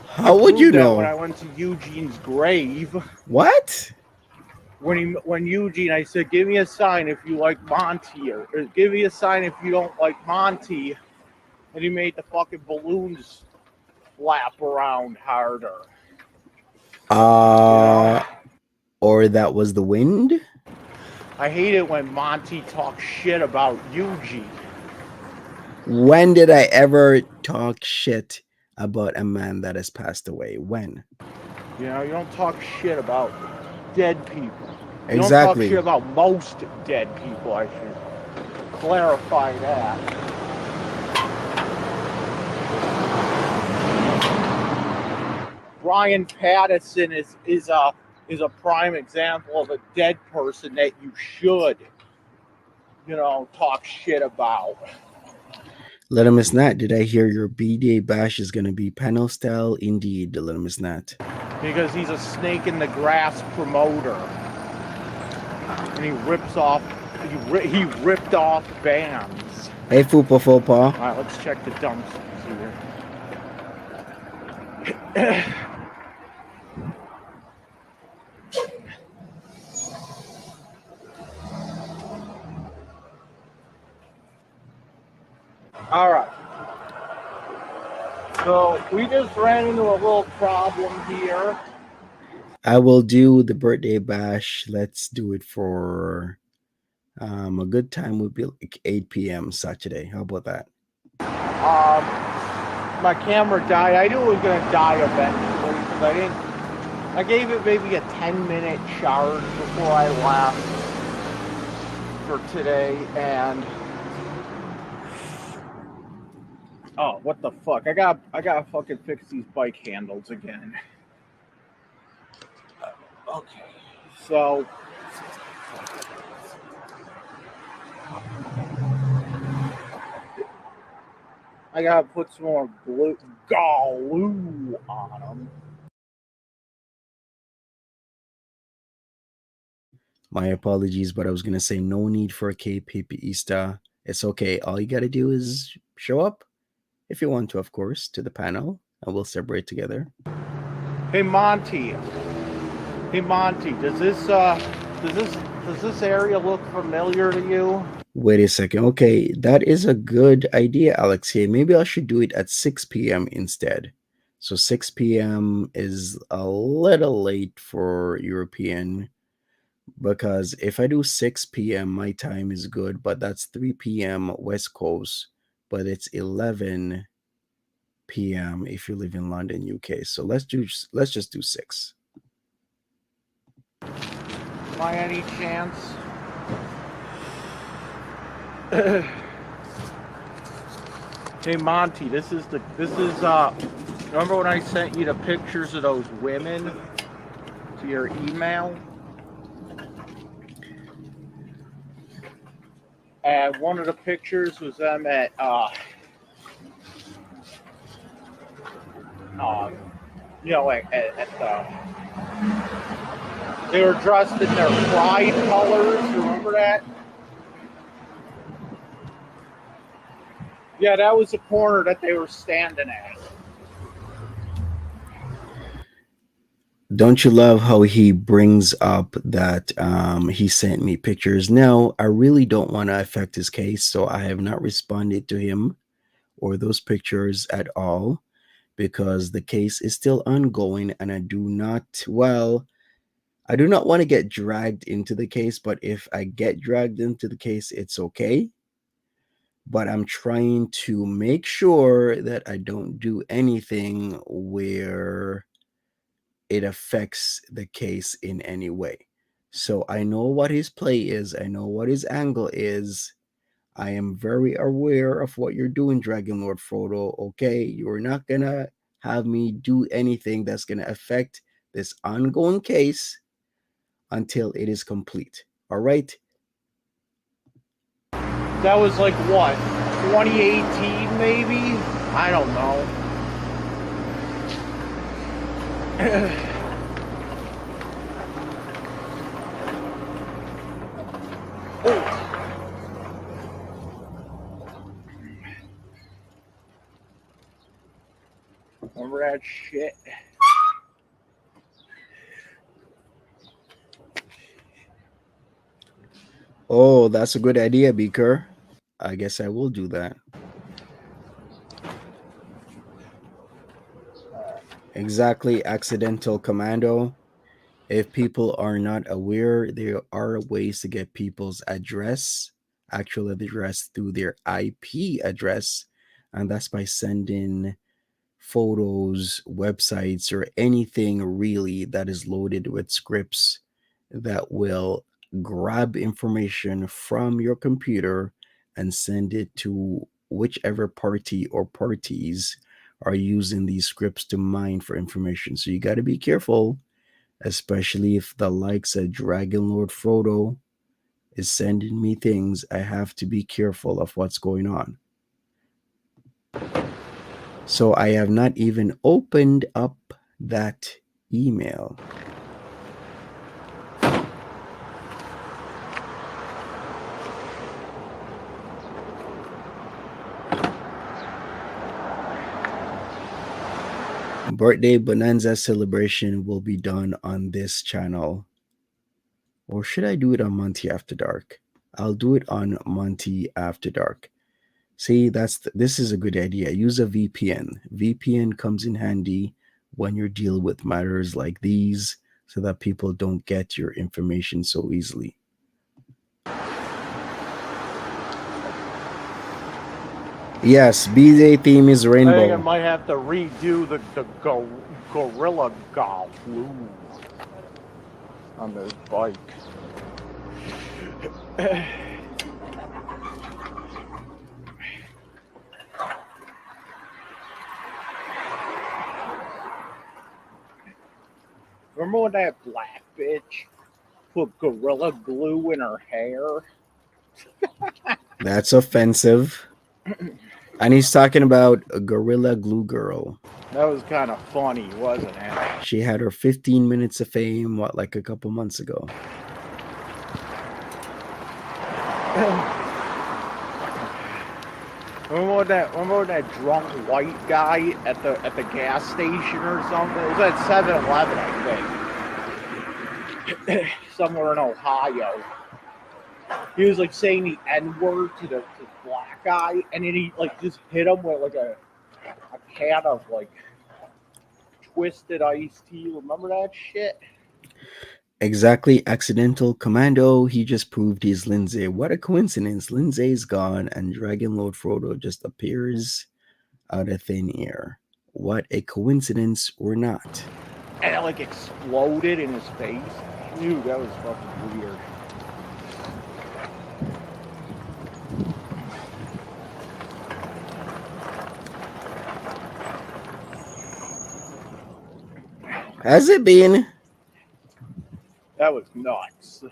How would you know? When I went to Eugene's grave. What? When Eugene, I said, give me a sign if you like Monty, or give me a sign if you don't like Monty, and he made the fucking balloons flap around harder. Or that was the wind? I hate it when Monty talks shit about Yuji. When did I ever talk shit about a man that has passed away? When? You know, you don't talk shit about dead people. You don't talk shit Exactly. about most dead people, I should clarify that. Brian Patterson is a prime example of a dead person that you should, you know, talk shit about. Little Miss Nat, did I hear your B-Day bash is going to be panel style? Indeed, Little Miss Nat. Because he's a snake in the grass promoter. And he rips off, he ripped off bands. Hey, Fupa Fopa. All right, let's check the dumpsters here. All right. So we just ran into a little problem here. I will do the birthday bash. Let's do it for a good time would be like 8 p.m. Saturday. How about that? My camera died. I knew it was gonna die eventually because I didn't. I gave it maybe a 10-minute charge before I left for today, and oh, what the fuck! I gotta fucking fix these bike handles again. Okay, so I gotta put some more glue on them. My apologies, but I was gonna say no need for a KPPista. It's okay. All you gotta do is show up, if you want to, of course, to the panel, and we'll celebrate together. Hey Monty. Hey Monty, does this area look familiar to you? Wait a second. Okay, that is a good idea, Alex. Hey, maybe I should do it at 6 p.m. instead. So 6 p.m. is a little late for European, because if I do 6 p.m., my time is good, but that's 3 p.m. West Coast, but it's 11 p.m. if you live in London, UK. So let's just do 6. By any chance? Hey Monty, this is remember when I sent you the pictures of those women to your email? And one of the pictures was them at you know, at the, they were dressed in their pride colors. You remember that? Yeah, that was the corner that they were standing at. Don't you love how he brings up that he sent me pictures? Now, I really don't want to affect his case, so I have not responded to him or those pictures at all, because the case is still ongoing, and I do not want to get dragged into the case, but if I get dragged into the case, it's okay. But I'm trying to make sure that I don't do anything where it affects the case in any way. So I know what his play is, I know what his angle is. I am very aware of what you're doing, Dragon Lord Frodo. Okay, you're not gonna have me do anything that's gonna affect this ongoing case until it is complete. All right. That was like what, 2018 maybe? I don't know. Remember that shit? Oh, that's a good idea, Beaker. I guess I will do that. Exactly, accidental commando. If people are not aware, there are ways to get people's address, actual address, through their IP address, and that's by sending photos, websites, or anything really that is loaded with scripts that will grab information from your computer and send it to whichever party or parties are using these scripts to mine for information. So you got to be careful, especially if the likes of Dragon Lord Frodo is sending me things. I have to be careful of what's going on. So I have not even opened up that email. Birthday Bonanza celebration will be done on this channel. Or should I do it on Monty After Dark? I'll do it on Monty After Dark. See, this is a good idea. Use a VPN. VPN comes in handy when you're dealing with matters like these so that people don't get your information so easily. Yes, BJ theme is I think I rainbow. might have to redo the gorilla golf on this bike. Remember when that black bitch put gorilla glue in her hair? That's offensive. And he's talking about a Gorilla Glue Girl. That was kind of funny, wasn't it? She had her 15 minutes of fame, like a couple months ago. Remember that drunk white guy at the gas station or something? It was at 7-Eleven, I think. Somewhere in Ohio. He was like saying the N-word to the black guy, and then he like just hit him with like a can of like twisted iced tea. Remember that shit? Exactly, accidental commando. He just proved he's Lindsay. What a coincidence. Lindsay's gone and Dragon Lord Frodo just appears out of thin air. What a coincidence or not. And it like exploded in his face. Dude, that was fucking weird. Has it been? That was nuts.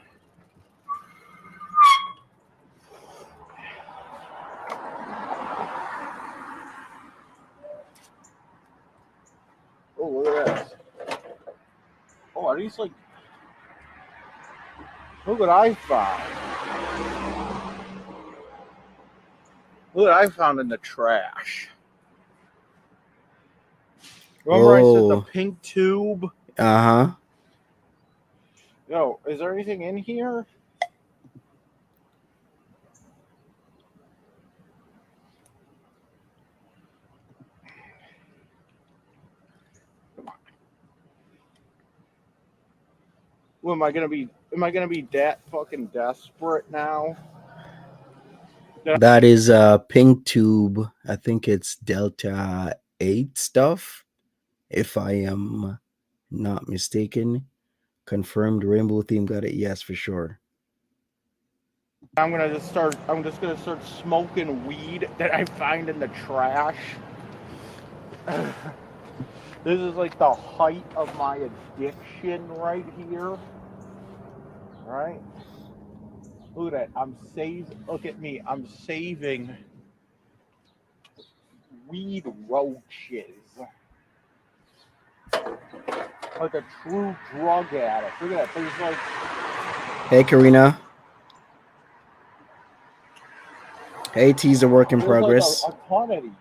Oh, look at this. Oh, are these like... Look what I found. Look what I found in the trash. Remember I said the pink tube? Uh-huh. Yo, is there anything in here? Come on. Well, am I gonna be that fucking desperate now? That is a pink tube. I think it's Delta 8 stuff, if I am not mistaken. Confirmed rainbow theme got it. Yes, for sure. I'm just gonna start smoking weed that I find in the trash. This is like the height of my addiction right here. Right? Look at that. Look at me. I'm saving weed roaches. Like a true drug addict. Look at that. There's like... Hey, Karina. Hey, T's a work in progress. Like a ton of these.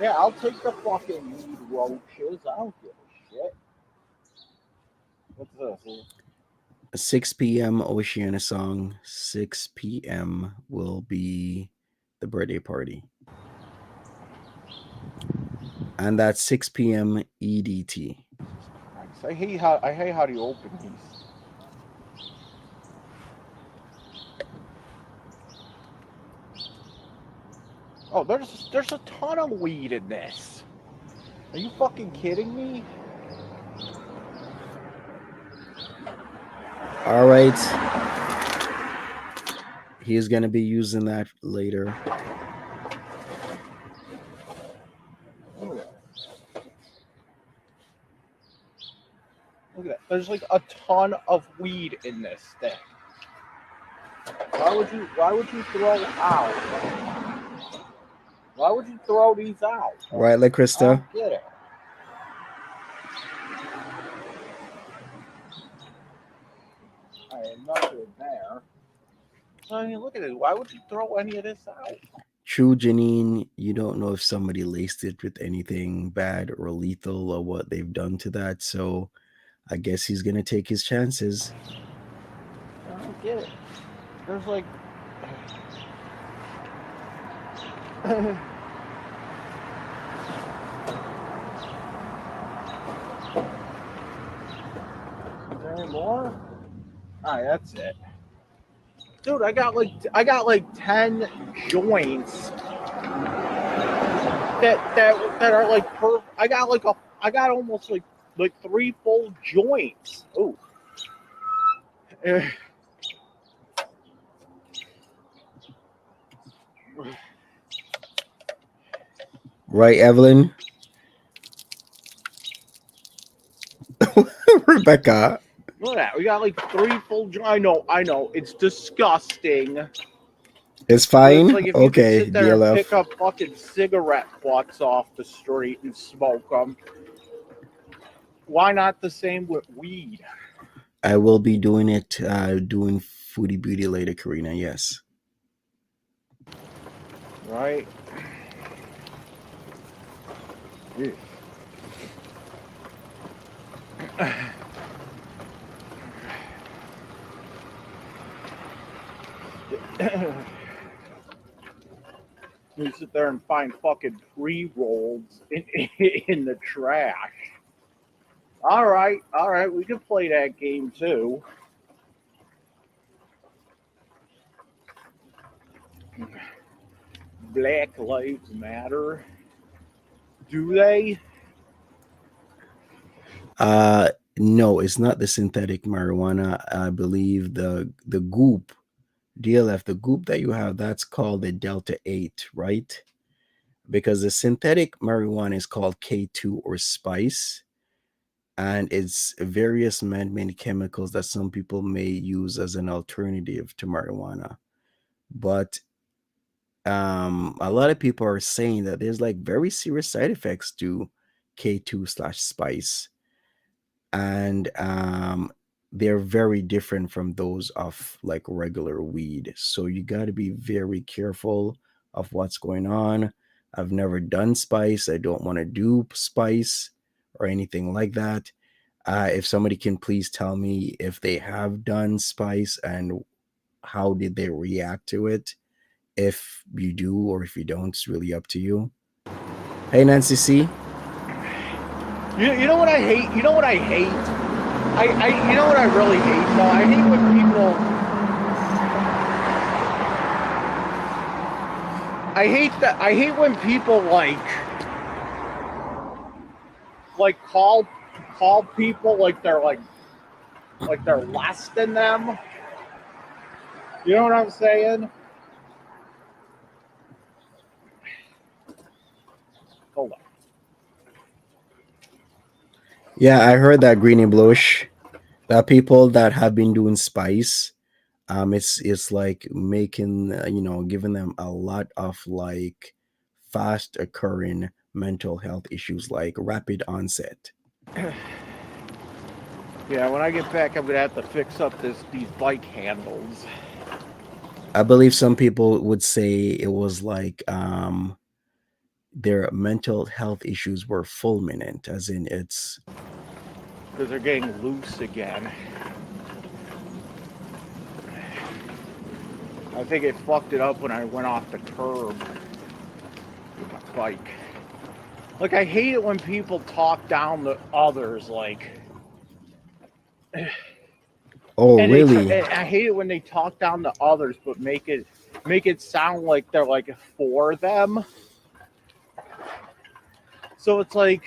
Yeah, I'll take the fucking weed roaches. I don't give a shit. What's this? 6 p.m. Oceana song. 6 p.m. will be the birthday party. and that's 6 p.m. EDT. I hate how you open these. Oh, there's a ton of weed in this. Are you fucking kidding me? All right. He's going to be using that later. Look at that. There's like a ton of weed in this thing. Why would you throw out? Why would you throw these out? Right, like Krista? I don't get it. I had nothing there. I mean, look at it. Why would you throw any of this out? True, Janine, you don't know if somebody laced it with anything bad or lethal or what they've done to that. So I guess he's going to take his chances. I don't get it. There's like... Is there any more? Alright, that's it. Dude, I got like 10 joints that are like I got almost like 3 full joints. Oh. Right, Evelyn? Rebecca. Look at that. We got like 3 full joints. I know. It's disgusting. It's fine? It's like if you Okay, could sit there DLF. and pick up fucking cigarette butts off the street and smoke them. Why not the same with weed? I will be doing it, doing Foodie Beauty later, Karina, yes. Right? You sit there and find fucking pre-rolls in the trash. All right, we can play that game too. Black Lives Matter. Do they? No, it's not the synthetic marijuana. I believe the goop, DLF, the goop that you have, that's called the Delta 8, right? Because the synthetic marijuana is called K2 or spice, and it's various man-made chemicals that some people may use as an alternative to marijuana. But a lot of people are saying that there's like very serious side effects to K2/spice, and they're very different from those of like regular weed. So you got to be very careful of what's going on. I've never done spice. I don't want to do spice or anything like that. If somebody can please tell me if they have done spice and how did they react to it. If you do or if you don't, it's really up to you. Hey, Nancy C. You know what I hate? You know what I hate? You know what I really hate? though? I hate when people. I hate when people like call people like they're less than them. You know what I'm saying? Hold on. Yeah, I heard that Greeny Blush. That people that have been doing spice, it's like making giving them a lot of like fast occurring mental health issues like rapid onset. Yeah, when I get back, I'm gonna have to fix up these bike handles. I believe some people would say it was like their mental health issues were fulminant, as in it's Because they're getting loose again. I think it fucked it up when I went off the curb with my bike. Like I hate it when people talk down to others, like, Oh, and they try. really? And I hate it when they talk down to others, but make it sound like they're like for them. So it's like,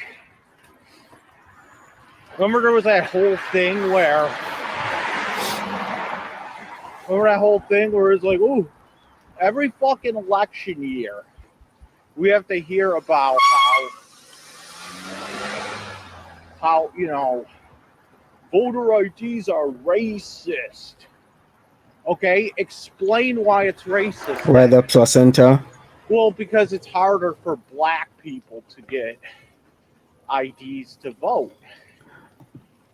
remember there was that whole thing where, it's like, ooh, every fucking election year, we have to hear about how voter IDs are racist. Okay, explain why it's racist Right, then. the placenta. Well, because it's harder for black people to get IDs to vote.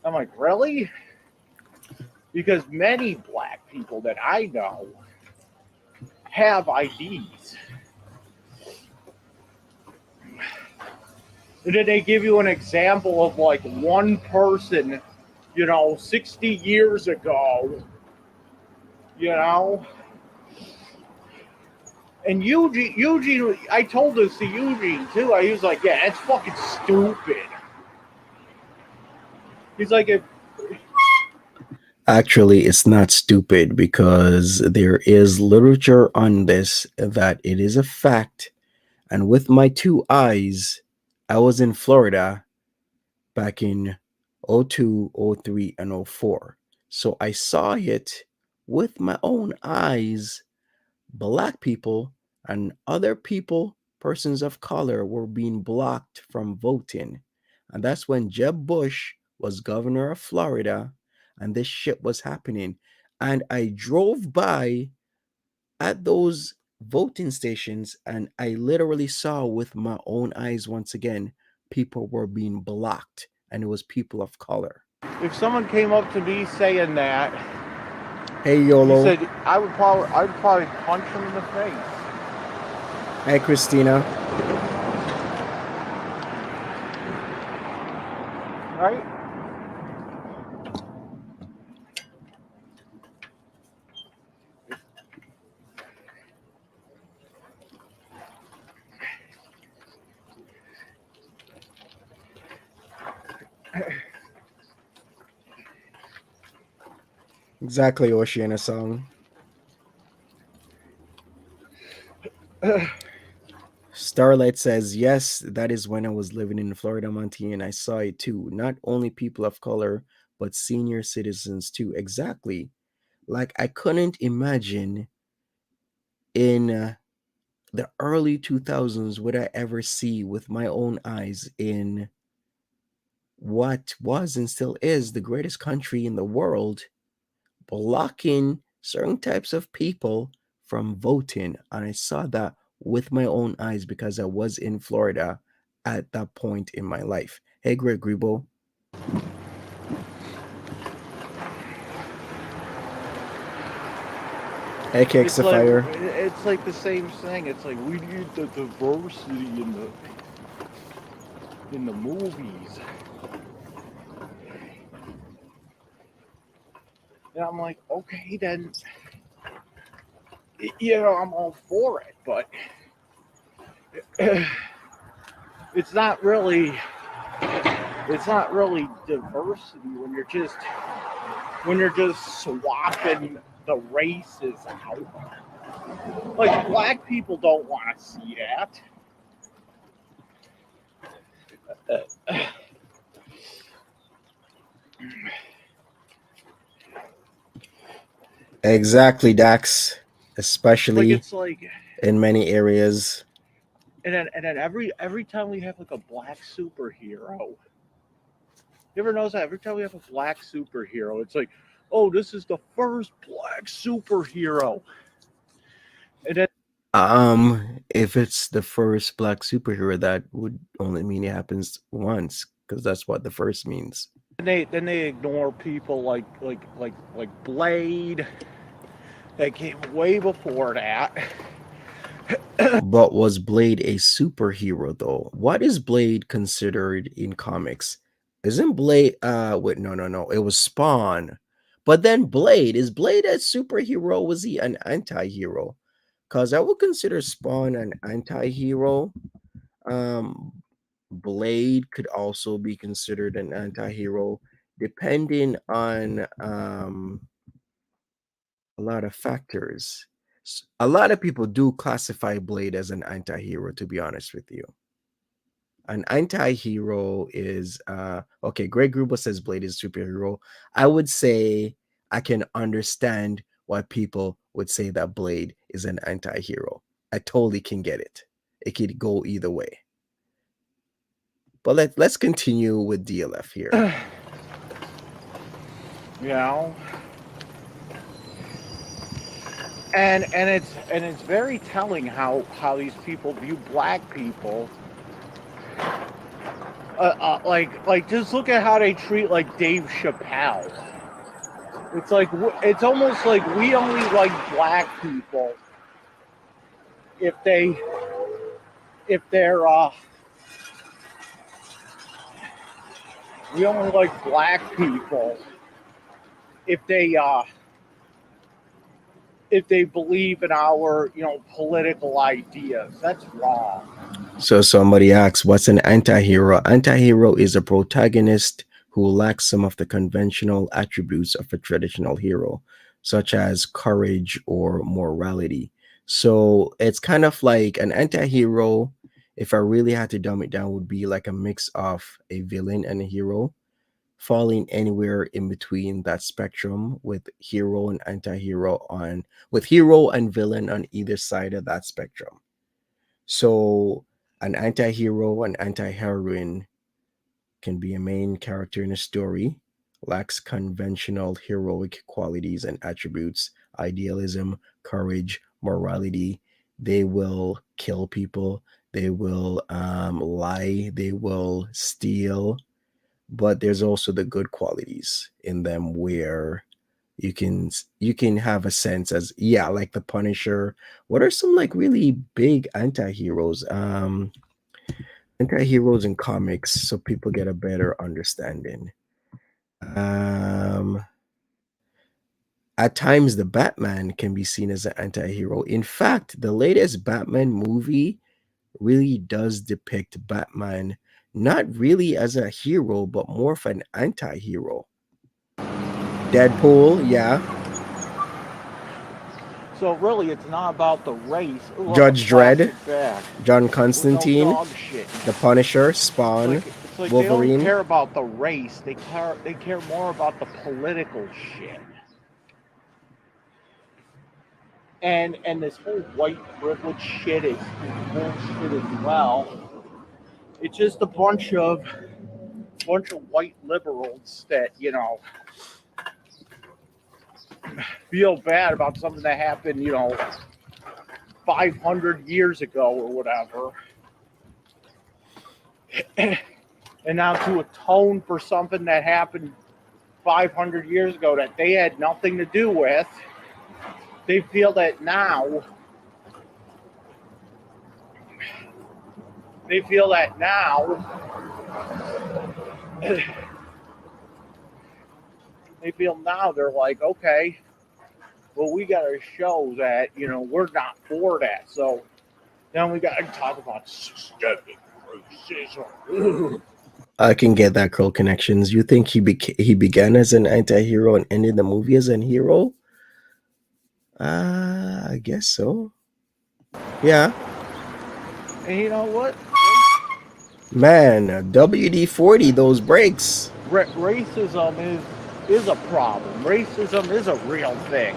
I'm like, really? Because many black people that I know have IDs. And then they give you an example of like one person, 60 years ago, you know. And Eugene, I told this to Eugene too. I was like, yeah, that's fucking stupid. He's like, Actually, it's not stupid because there is literature on this that it is a fact. And with my two eyes, I was in Florida back in '02, '03, and '04. So I saw it with my own eyes. Black people and other people, persons of color, were being blocked from voting. And that's when Jeb Bush was governor of Florida and this shit was happening. And I drove by at those voting stations and I literally saw with my own eyes once again people were being blocked and it was people of color. if someone came up to me saying that, Hey he YOLO. said I'd probably punch him in the face, Hey Christina. right? Exactly, Oceana song. Starlight says, yes, that is when I was living in Florida, Monty, and I saw it too. Not only people of color, but senior citizens too. Exactly. Like, I couldn't imagine in the early 2000s would I ever see with my own eyes in what was and still is the greatest country in the world blocking certain types of people from voting. And I saw that with my own eyes because I was in Florida at that point in my life. Hey, Greg Grebo. Hey, It's like Fire. it's like the same thing. It's like we need the diversity in the movies, and I'm like, okay, then I'm all for it, but it's not really diversity when you're just swapping the races out. Like black people don't want to see that. Exactly, Dax. Like Especially it's like, in many areas. and then every time we have like a black superhero, you ever notice that every time we have a black superhero, it's like, oh, this is the first black superhero, and then If it's the first black superhero, that would only mean it happens once, because that's what the first means. they ignore people like Blade that came way before that. But was Blade a superhero though? What is Blade considered in comics? Isn't Blade wait, no. It was Spawn. But then Blade, is Blade a superhero? Was he an anti-hero? Because I would consider Spawn an anti-hero. Um Blade could also be considered an anti-hero, depending on a lot of factors. A lot of people do classify Blade as an anti-hero, to be honest with you. An anti-hero is okay. Greg Gruber says Blade is a superhero. I would say I can understand why people would say that Blade is an anti-hero. I totally can get it. It could go either way. But let's continue with DLF here. You know, and it's very telling how these people view black people. Like just look at how they treat like Dave Chappelle. It's like it's almost like we only like black people if they're we only like black people if they believe in our political ideas. That's wrong. So somebody asks, what's an anti-hero? Anti-hero is a protagonist who lacks some of the conventional attributes of a traditional hero, such as courage or morality. So it's kind of like an anti-hero, if I really had to dumb it down, would be like a mix of a villain and a hero, falling anywhere in between that spectrum, with hero and anti-hero with hero and villain on either side of that spectrum. So an anti-hero, an anti-heroine can be a main character in a story, lacks conventional heroic qualities and attributes, idealism, courage, morality. They will kill people, they will lie, they will steal, but there's also the good qualities in them where you can have a sense as, yeah, like the Punisher. What are some like really big anti-heroes in comics, so people get a better understanding? um at times the Batman can be seen as an anti-hero. In fact, the latest Batman movie really does depict Batman not really as a hero but more of an anti-hero. Deadpool, yeah. So really, it's not about the race. Look, a Judge Dredd, plastic bag John with no Constantine, dog shit. the Punisher, Spawn, It's like they don't Wolverine. care about the race. They care more about the political shit. And this whole white privilege shit is bullshit as well. It's just a bunch of white liberals that feel bad about something that happened 500 years ago or whatever. And now to atone for something that happened 500 years ago that they had nothing to do with, they feel that now they feel now they're like, okay, well, we got to show that we're not for that. So then we got to talk about systemic racism. I can get that curl connections. You think he began as an anti-hero and ended the movie as a hero? I guess so. Yeah. And you know what? Man, WD-40, those brakes. Racism is a problem. Racism is a real thing.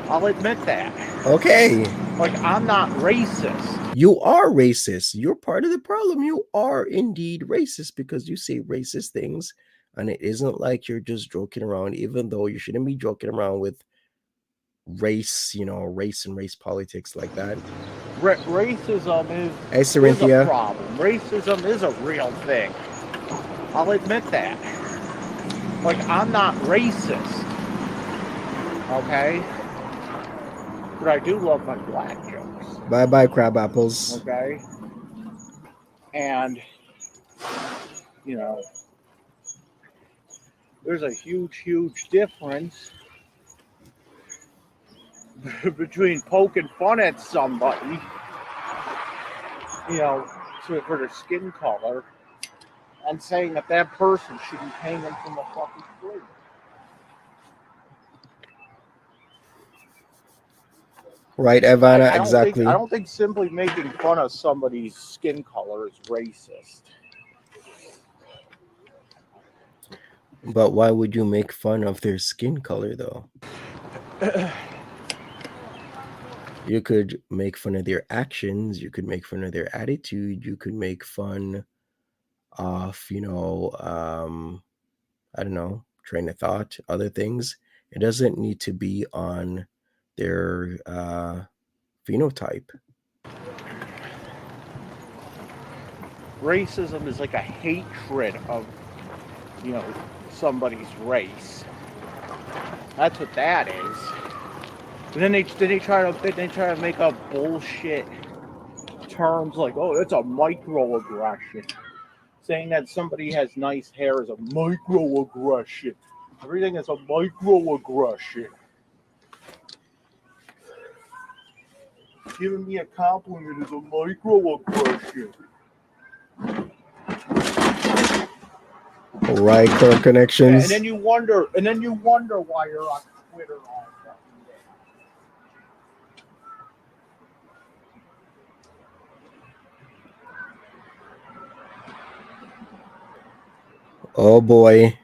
I'll admit that. Okay. Like, I'm not racist. You are racist. You're part of the problem. You are indeed racist because you say racist things, and it isn't like you're just joking around, even though you shouldn't be joking around with race, race and race politics like that. Racism is a problem. Racism is a real thing. I'll admit that. Like, I'm not racist. Okay? But I do love my black jokes. Bye-bye, crab apples. Okay? And, there's a huge, huge difference between poking fun at somebody, for their skin color and saying that that person should be paying them from the fucking street. Right, I, Ivana, I don't think I exactly. don't think simply making fun of somebody's skin color is racist. But why would you make fun of their skin color though? You could make fun of their actions, you could make fun of their attitude, you could make fun of, I don't know, train of thought, other things. It doesn't need to be on their phenotype. Racism is like a hatred of you know somebody's race. That's what that is. And then they try to make up bullshit terms like, oh, that's a microaggression. Saying that somebody has nice hair is a microaggression. Everything is a microaggression. Giving me a compliment is a microaggression. Right, Core Yeah, and Connections. then you wonder why you're on Twitter all fucking day. Oh boy.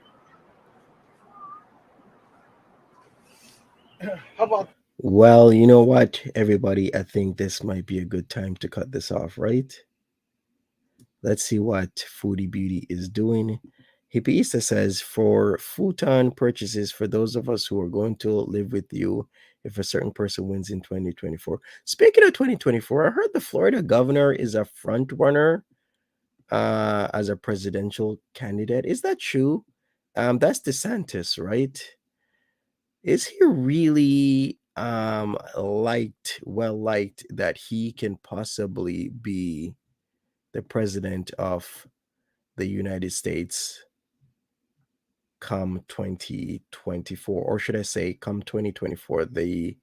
How about Well, you know what, everybody? I think this might be a good time to cut this off, right? Let's see what Foodie Beauty is doing. Hippieista says for futon purchases for those of us who are going to live with you if a certain person wins in 2024. Speaking of 2024, I heard the Florida governor is a front runner as a presidential candidate. Is that true? That's DeSantis, right? Is he really well liked that he can possibly be the president of the United States come 2024, or should I say come 2024, the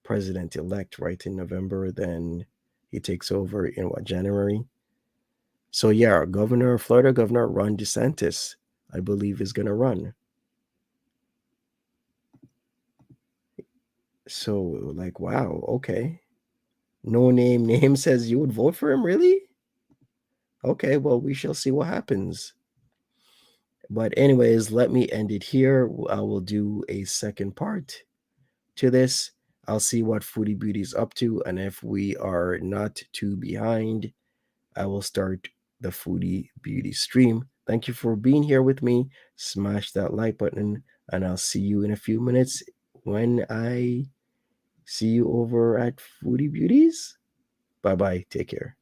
president elect, right, in November, then he takes over in what, January? So yeah, Florida Governor Ron DeSantis, I believe, is gonna run. So like, wow, okay. No name says you would vote for him, really? Okay, well, we shall see what happens. But anyways, let me end it here. I will do a second part to this. I'll see what Foodie Beauty is up to, and if we are not too behind, I will start the Foodie Beauty stream. Thank you for being here with me. Smash that like button, and I'll see you in a few minutes when I see you over at Foodie Beauties. Bye bye. Take care.